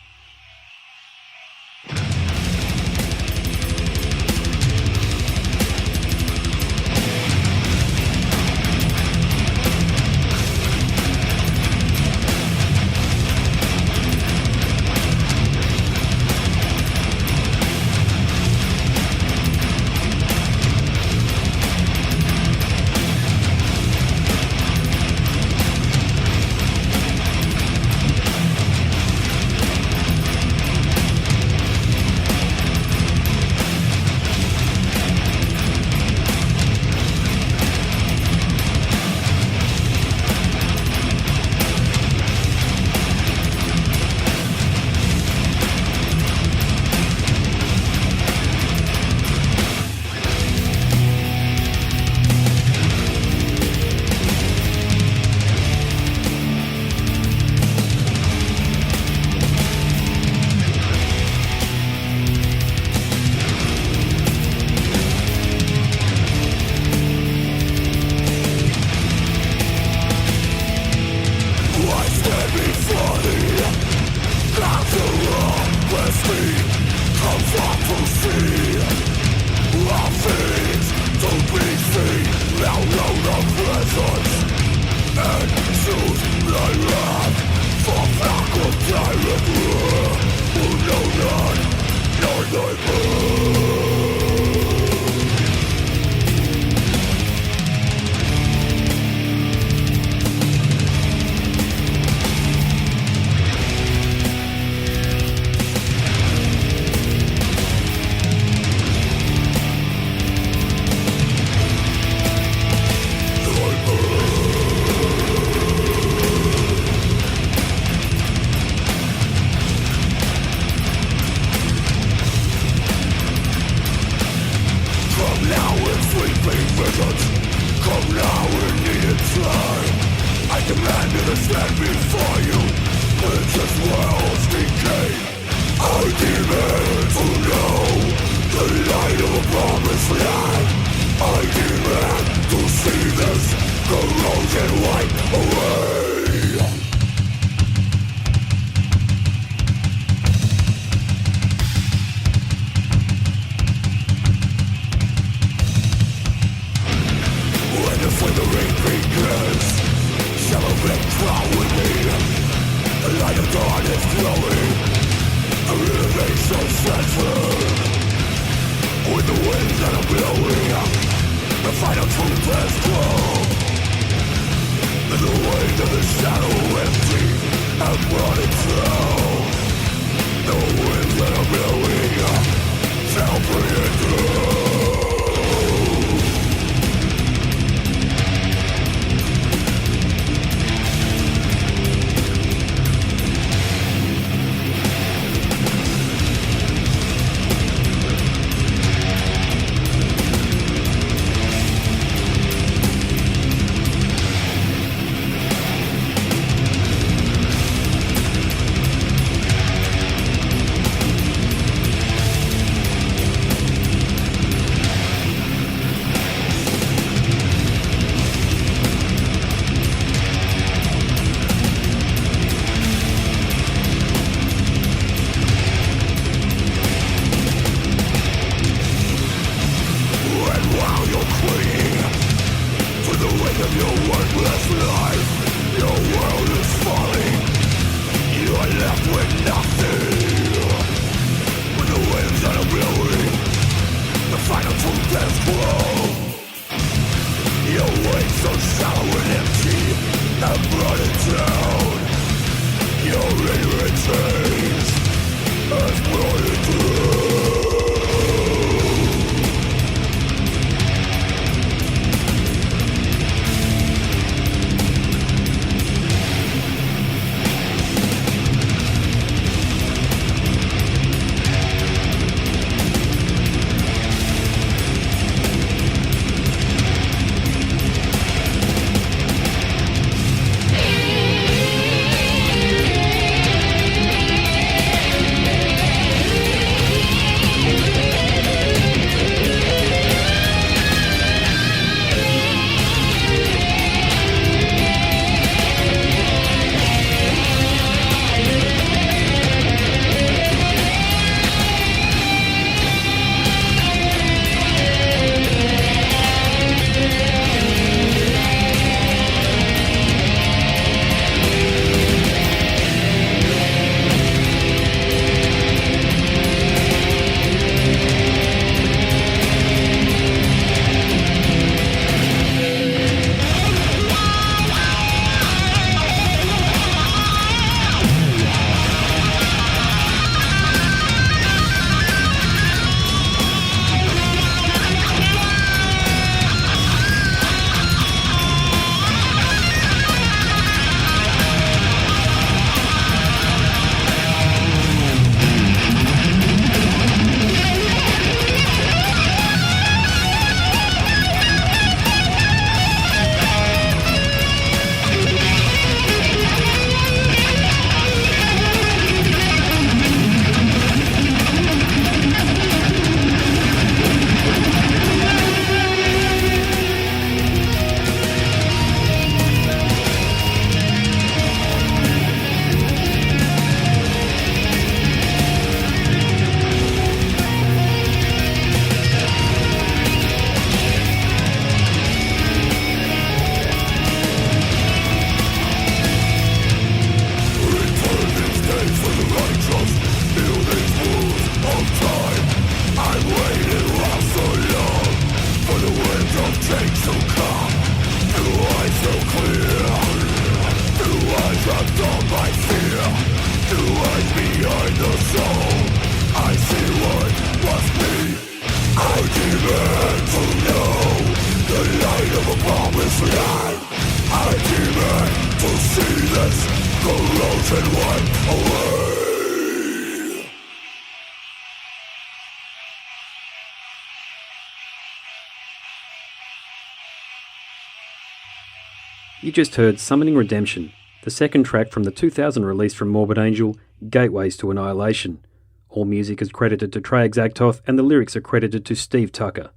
You just heard Summoning Redemption, the second track from the 2000 release from Morbid Angel, Gateways to Annihilation. All music is credited to Trey Azagthoth and the lyrics are credited to Steve Tucker.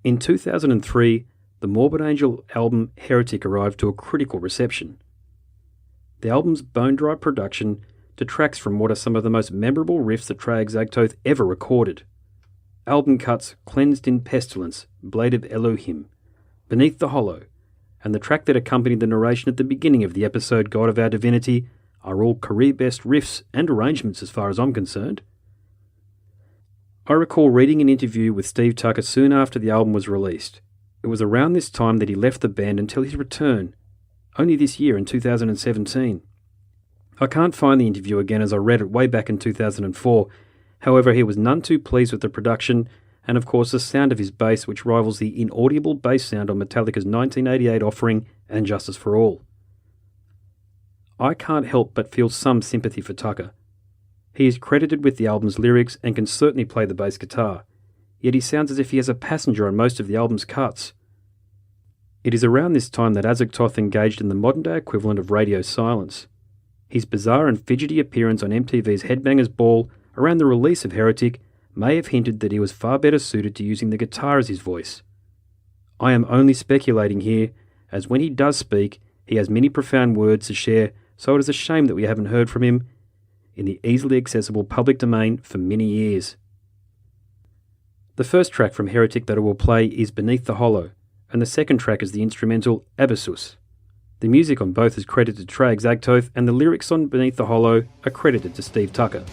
In 2003, the Morbid Angel album Heretic arrived to a critical reception. The album's bone-dry production detracts from what are some of the most memorable riffs that Trey Azagthoth ever recorded. Album cuts Cleansed in Pestilence, Blade of Elohim, Beneath the Hollow, and the track that accompanied the narration at the beginning of the episode God of Our Divinity are all career-best riffs and arrangements as far as I'm concerned. I recall reading an interview with Steve Tucker soon after the album was released. It was around this time that he left the band until his return, only this year in 2017. I can't find the interview again as I read it way back in 2004, however he was none too pleased with the production and of course the sound of his bass, which rivals the inaudible bass sound on Metallica's 1988 offering And Justice for All. I can't help but feel some sympathy for Tucker. He is credited with the album's lyrics and can certainly play the bass guitar, yet he sounds as if he has a passenger on most of the album's cuts. It is around this time that Azagthoth engaged in the modern-day equivalent of radio silence. His bizarre and fidgety appearance on MTV's Headbangers Ball around the release of Heretic may have hinted that he was far better suited to using the guitar as his voice. I am only speculating here, as when he does speak, he has many profound words to share, so it is a shame that we haven't heard from him in the easily accessible public domain for many years. The first track from Heretic that I will play is Beneath the Hollow, and the second track is the instrumental Abyssus. The music on both is credited to Trey Azagthoth, and the lyrics on Beneath the Hollow are credited to Steve Tucker.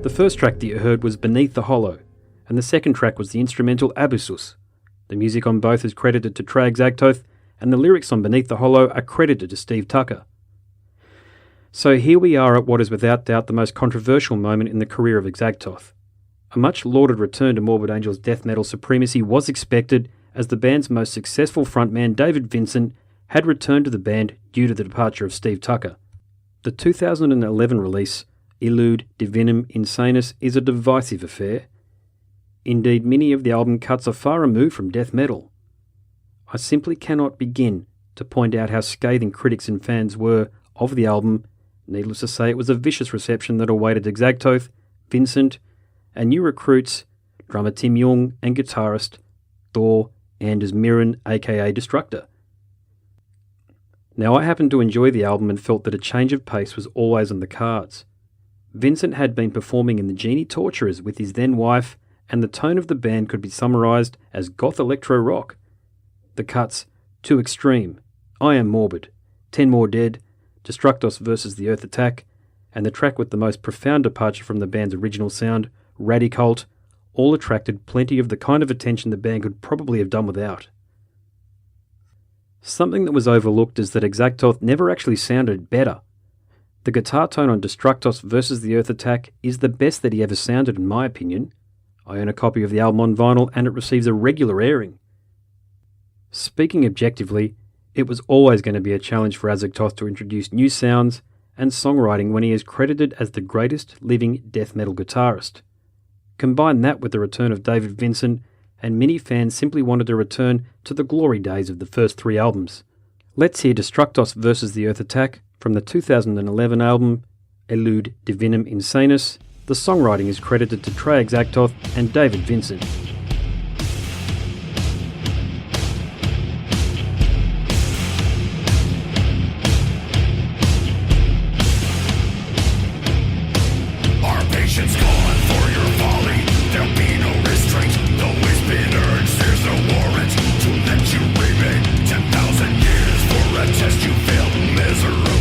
The first track that you heard was Beneath the Hollow, and the second track was the instrumental Abyssus. The music on both is credited to Trey Azagthoth, and the lyrics on Beneath the Hollow are credited to Steve Tucker. So here we are at what is without doubt the most controversial moment in the career of Azagthoth. A much lauded return to Morbid Angel's death metal supremacy was expected, as the band's most successful frontman David Vincent had returned to the band due to the departure of Steve Tucker. The 2011 release, Illud Divinum Insanus, is a divisive affair. Indeed, many of the album cuts are far removed from death metal. I simply cannot begin to point out how scathing critics and fans were of the album. Needless to say, it was a vicious reception that awaited Azagthoth, Vincent, and new recruits, drummer Tim Young and guitarist Thor Anders Mirren, aka Destructor. Now, I happened to enjoy the album and felt that a change of pace was always on the cards. Vincent had been performing in the Genie Torturers with his then wife, and the tone of the band could be summarised as goth electro rock. The cuts, Too Extreme, I Am Morbid, 10 More Dead, Destructos vs. the Earth Attack, and the track with the most profound departure from the band's original sound, Radicult, all attracted plenty of the kind of attention the band could probably have done without. Something that was overlooked is that Azagthoth never actually sounded better. The guitar tone on Destructos vs. the Earth Attack is the best that he ever sounded in my opinion. I own a copy of the album on vinyl and it receives a regular airing. Speaking objectively, it was always going to be a challenge for Azagthoth to introduce new sounds and songwriting when he is credited as the greatest living death metal guitarist. Combine that with the return of David Vincent, and many fans simply wanted to return to the glory days of the first three albums. Let's hear Destructos vs. the Earth Attack from the 2011 album Illud Divinum Insanus. The songwriting is credited to Trey Azagthoth and David Vincent. Misery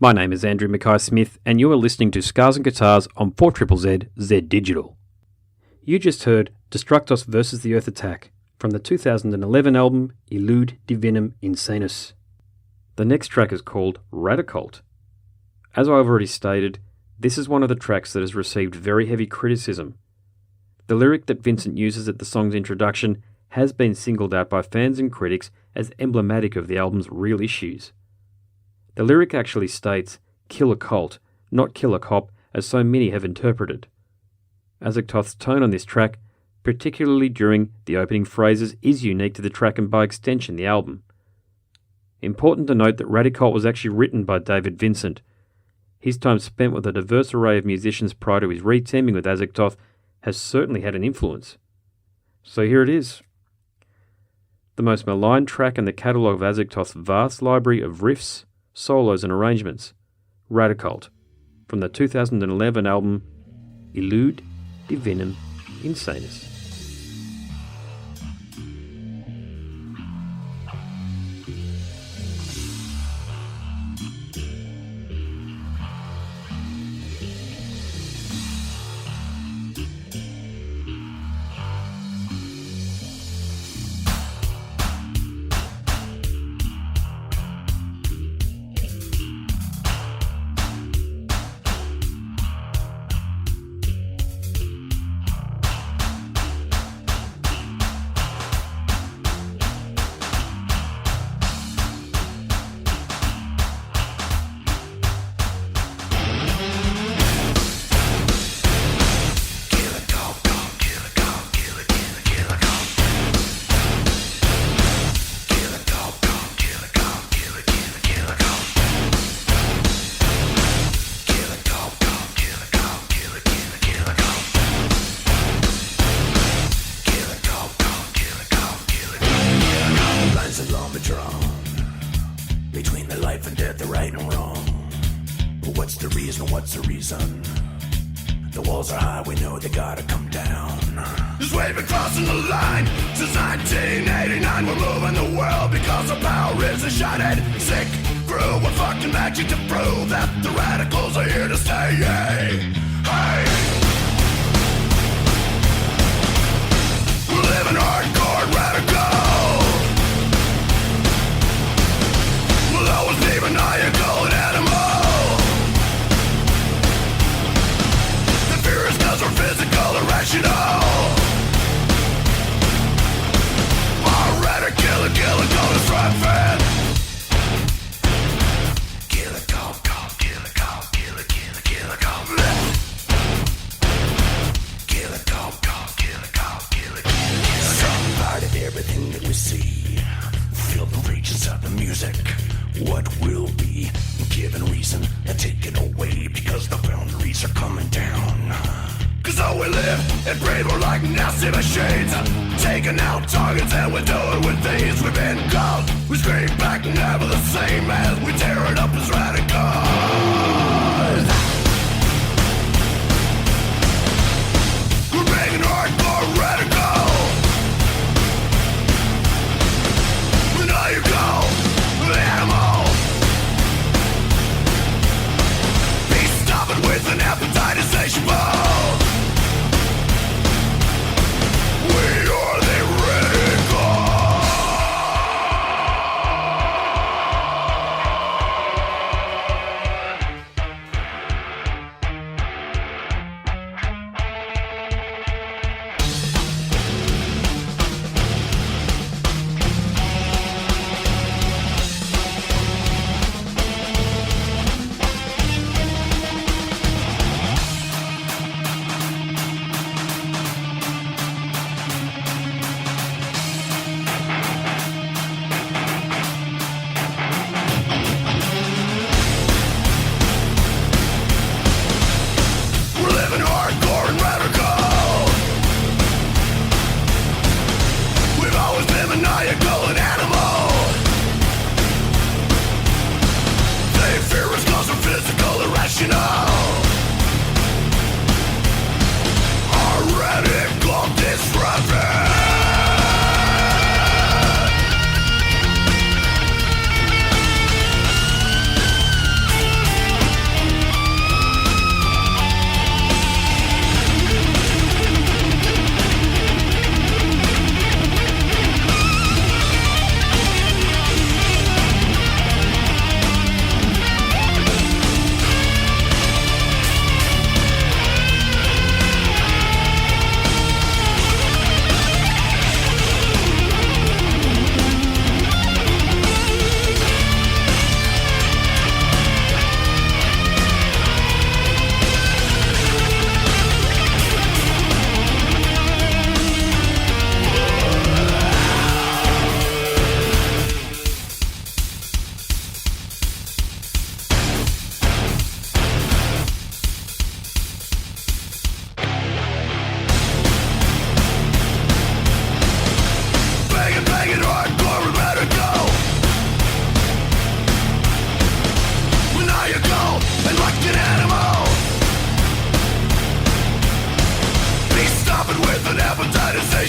My name is Andrew Mackay-Smith, and you are listening to Scars and Guitars on 4ZZZ Zed Digital. You just heard Destructos vs. the Earth Attack from the 2011 album Illud Divinum Insanus. The next track is called Radicult. As I've already stated, this is one of the tracks that has received very heavy criticism. The lyric that Vincent uses at the song's introduction has been singled out by fans and critics as emblematic of the album's real issues. The lyric actually states, "kill a cult, not kill a cop," as so many have interpreted. Azagthoth's tone on this track, particularly during the opening phrases, is unique to the track and by extension the album. Important to note that Radicult was actually written by David Vincent. His time spent with a diverse array of musicians prior to his re-teaming with Azagthoth has certainly had an influence. So here it is. The most maligned track in the catalogue of Azagthoth's vast library of riffs, solos and arrangements, Radicult, from the 2011 album Illud Divinum Insanus. The walls are high, we know they gotta come down. This wave been crossing the line since 1989. We're moving the world because our power is a shining sick crew. We're fucking magic to prove that the radicals are here to stay. Hey, hey. We're living hardcore radical. We'll always be maniacal and animal. Cause we're physical and rational. Already kill it, go to strike fan. Kill it, cop, kill it, cop, kill it, cop. Kill it, cop, kill it, cop, kill it, some part of everything that we see. Feel the rages of the music. What will be given reason and taken away because the boundaries are coming down. Cause how we live and breathe, we're like nasty machines, taking out targets and we do it with these. We've been called, we scream back, never the same as we tear it up as radicals. We're making hardcore radical. Now you go, animal. Be stopping with an appetite insatiable.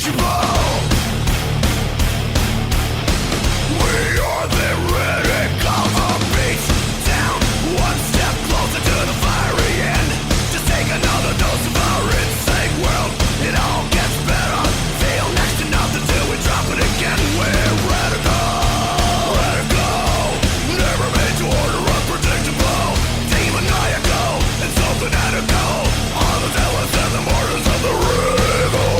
nation fall. We are the radicals of beats down, one step closer to the fiery end. Just take another dose of our insane world. It all gets better. Feel next to nothing till we drop it again. We're radical, radical. Never made to order, unpredictable. Demoniacal and so fanatical. All the zealots and the martyrs of the river.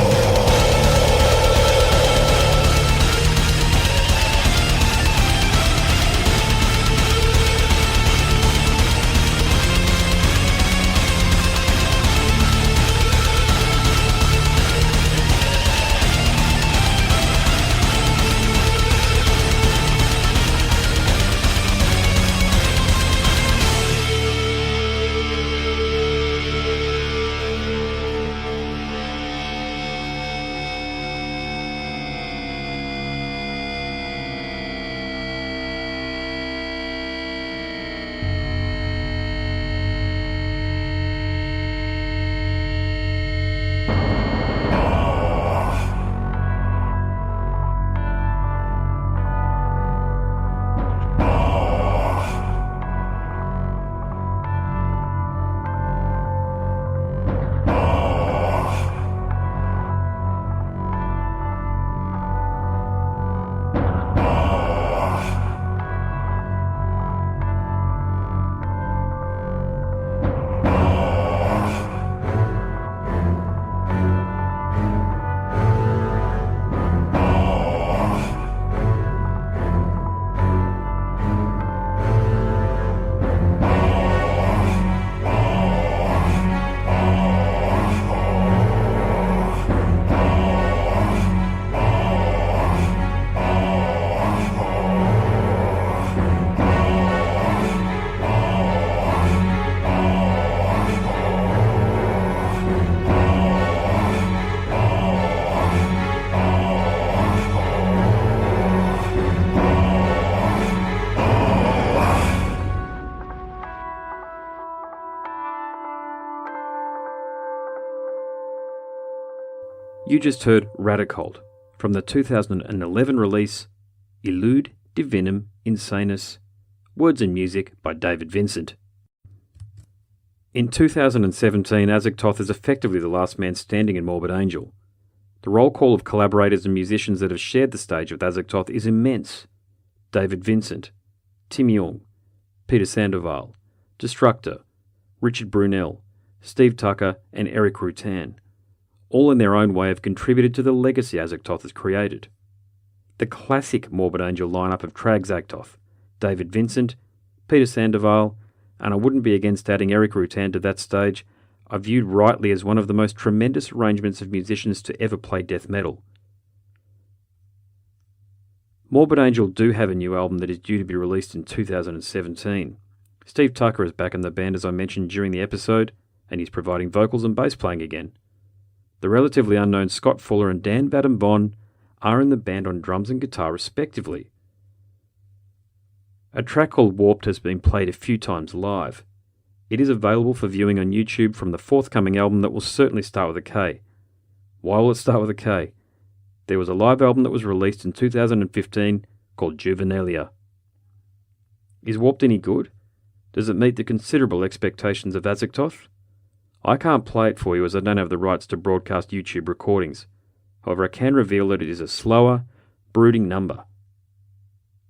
You just heard Radicold from the 2011 release Illud Divinum Insanus, words and music by David Vincent. In 2017, Azagthoth is effectively the last man standing in Morbid Angel. The roll call of collaborators and musicians that have shared the stage with Azagthoth is immense. David Vincent, Tim Young, Peter Sandoval, Destructor, Richard Brunel, Steve Tucker and Eric Rutan. All in their own way have contributed to the legacy Azagthoth has created. The classic Morbid Angel lineup of Trey Azagthoth, David Vincent, Peter Sandoval, and I wouldn't be against adding Eric Rutan to that stage, are viewed rightly as one of the most tremendous arrangements of musicians to ever play death metal. Morbid Angel do have a new album that is due to be released in 2017. Steve Tucker is back in the band as I mentioned during the episode, and he's providing vocals and bass playing again. The relatively unknown Scott Fuller and Dan Baden Bon are in the band on drums and guitar respectively. A track called Warped has been played a few times live. It is available for viewing on YouTube from the forthcoming album that will certainly start with a K. Why will it start with a K? There was a live album that was released in 2015 called Juvenalia. Is Warped any good? Does it meet the considerable expectations of Azagthoth? I can't play it for you as I don't have the rights to broadcast YouTube recordings. However, I can reveal that it is a slower, brooding number.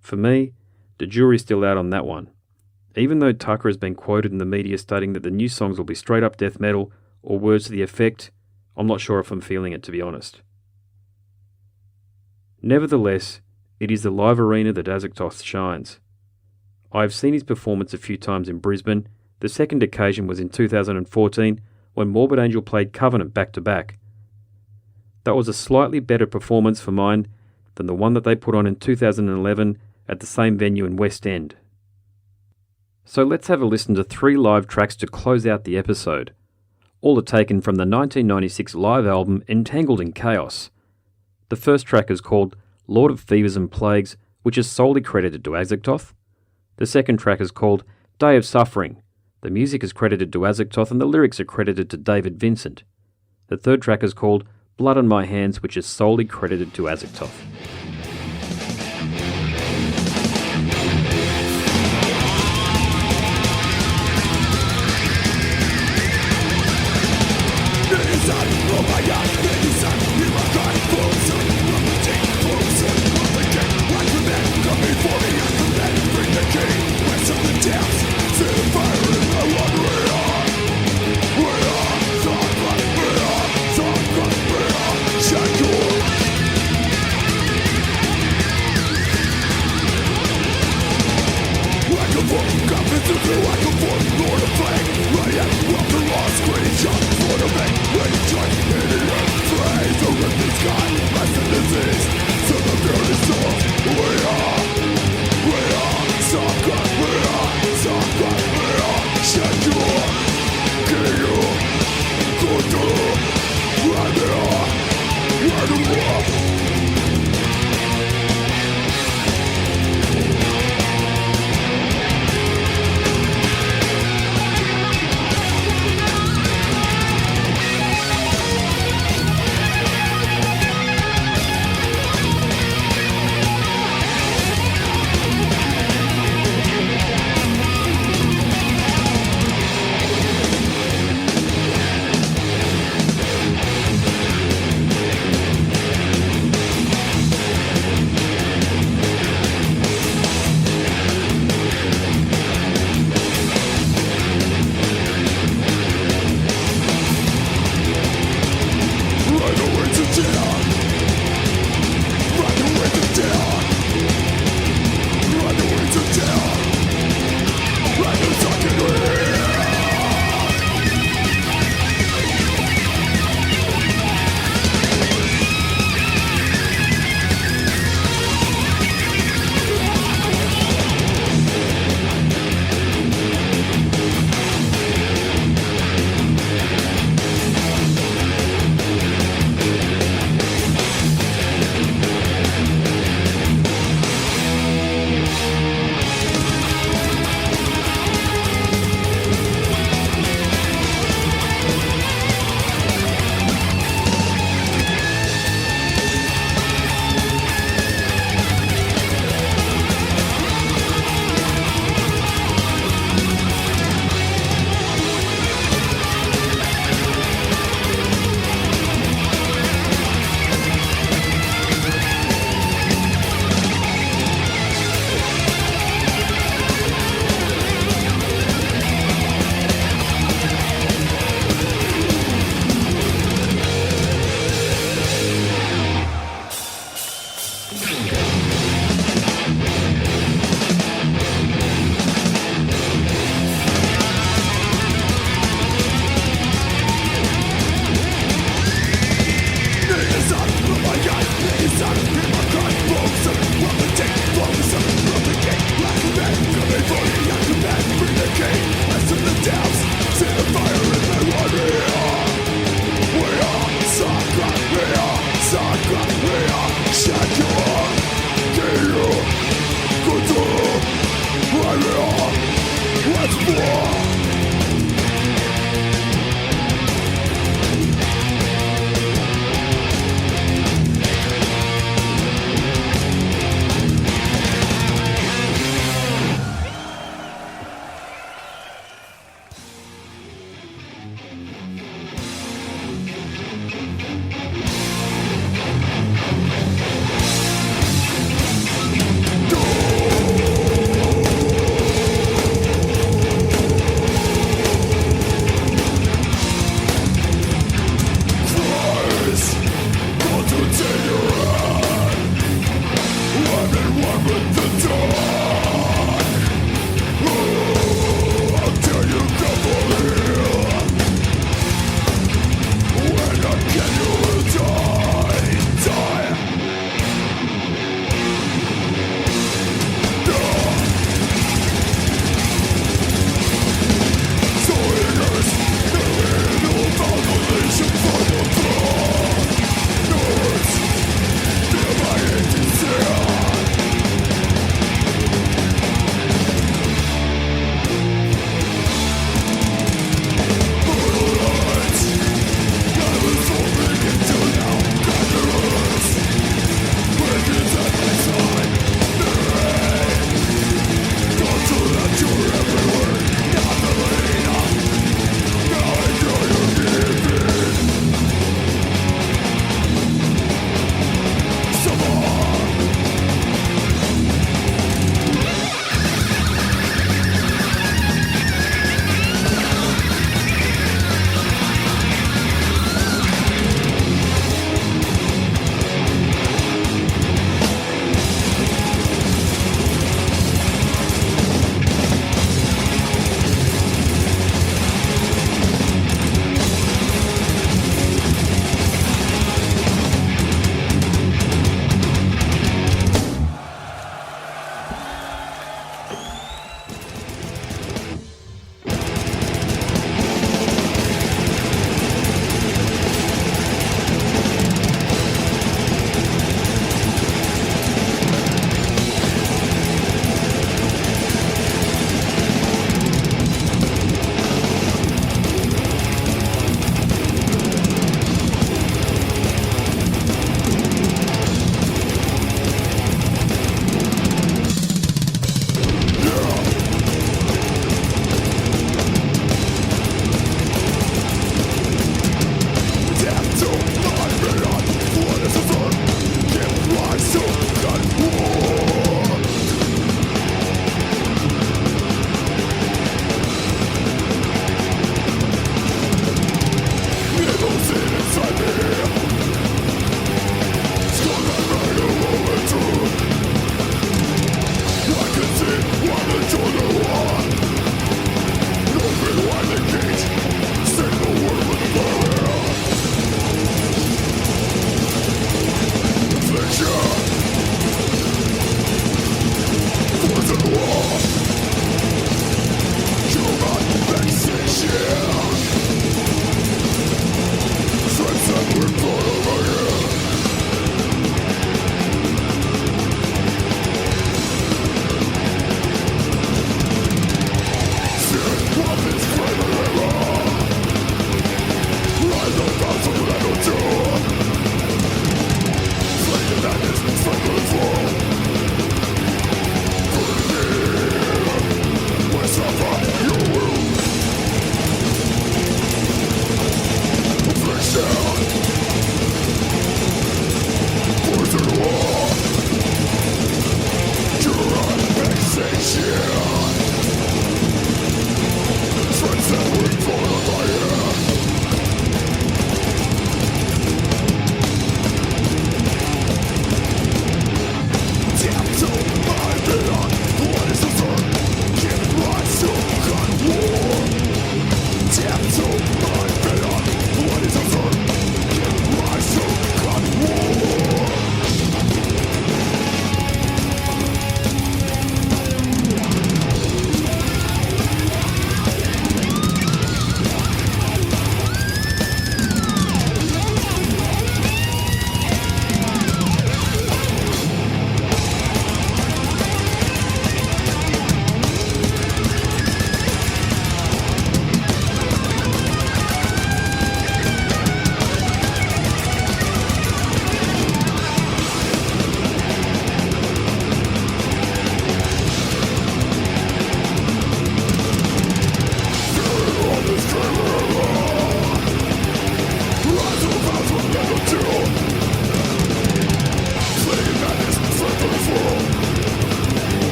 For me, the jury's still out on that one. Even though Tucker has been quoted in the media stating that the new songs will be straight up death metal or words to the effect, I'm not sure if I'm feeling it, to be honest. Nevertheless, it is the live arena that Azagthoth shines. I have seen his performance a few times in Brisbane. The second occasion was in 2014 when Morbid Angel played Covenant back-to-back. That was a slightly better performance for mine than the one that they put on in 2011 at the same venue in West End. So let's have a listen to 3 live tracks to close out the episode. All are taken from the 1996 live album Entangled in Chaos. The first track is called Lord of Fevers and Plagues, which is solely credited to Azagthoth. The second track is called Day of Suffering. The music is credited to Azagthoth and the lyrics are credited to David Vincent. The third track is called Blood on My Hands, which is solely credited to Azagthoth.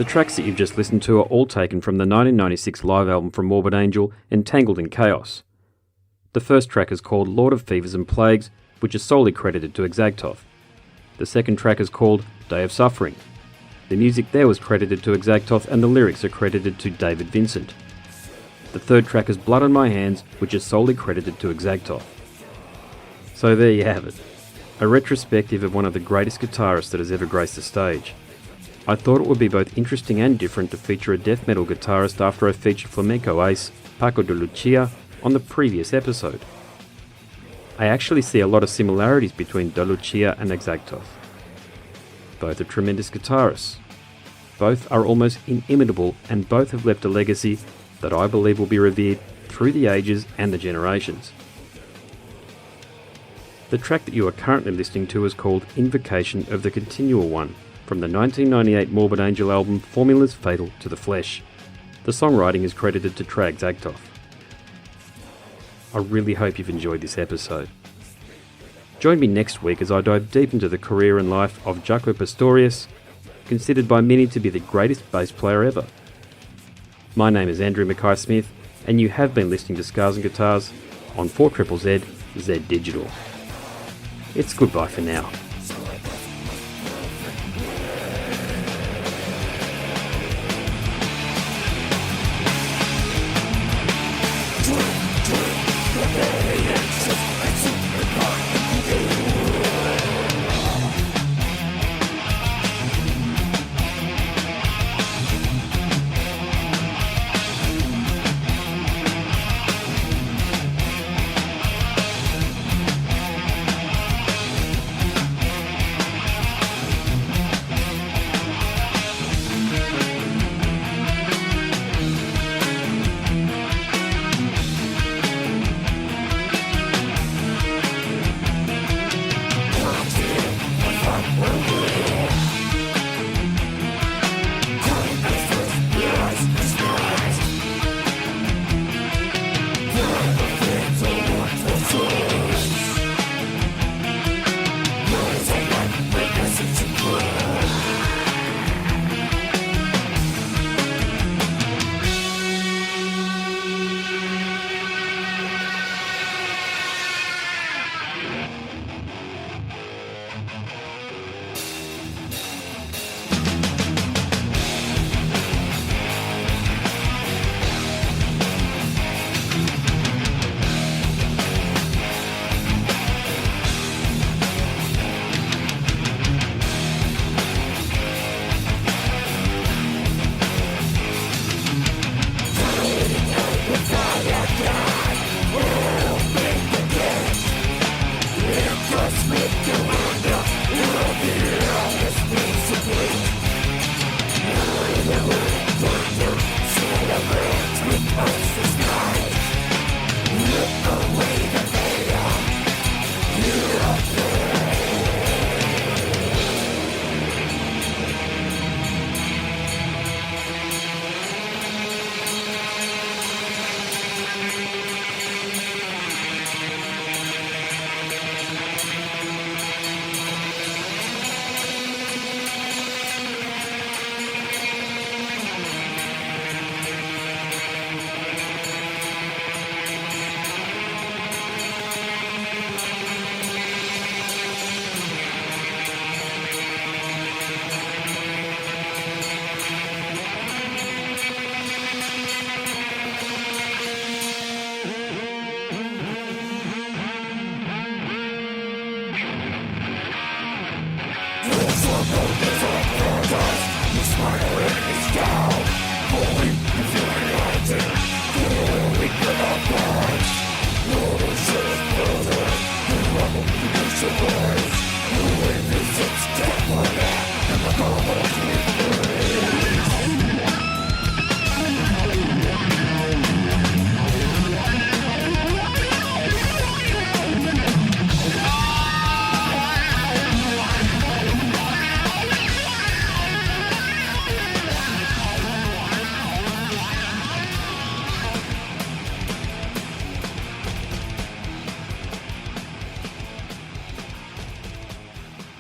tracks that you've just listened to are all taken from the 1996 live album from Morbid Angel, Entangled in Chaos. The first track is called Lord of Fevers and Plagues, which is solely credited to Azagthoth. The second track is called Day of Suffering. The music there was credited to Azagthoth and the lyrics are credited to David Vincent. The third track is Blood on My Hands, which is solely credited to Azagthoth. So there you have it, a retrospective of one of the greatest guitarists that has ever graced the stage. I thought it would be both interesting and different to feature a death metal guitarist after I featured flamenco ace Paco de Lucia on the previous episode. I actually see a lot of similarities between de Lucia and Azagthoth. Both are tremendous guitarists. Both are almost inimitable and both have left a legacy that I believe will be revered through the ages and the generations. The track that you are currently listening to is called Invocation of the Continual One, from the 1998 Morbid Angel album Formulas Fatal to the Flesh. The songwriting is credited to Trey Azagthoth. I really hope you've enjoyed this episode. Join me next week as I dive deep into the career and life of Jaco Pastorius, considered by many to be the greatest bass player ever. My name is Andrew Mackay-Smith, and you have been listening to Scars and Guitars on 4ZZZ Zed Digital. It's goodbye for now.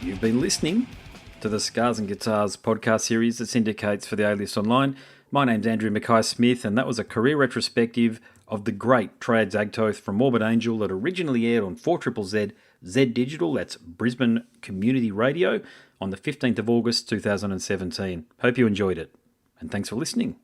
You've been listening to the Scars and Guitars podcast series that syndicates for the A-List Online. My name's Andrew Mackay-Smith, and that was a career retrospective of the great Trey Azagthoth from Morbid Angel that originally aired on 4ZZZ Zed Digital, that's Brisbane Community Radio, on the 15th of August 2017. Hope you enjoyed it, and thanks for listening.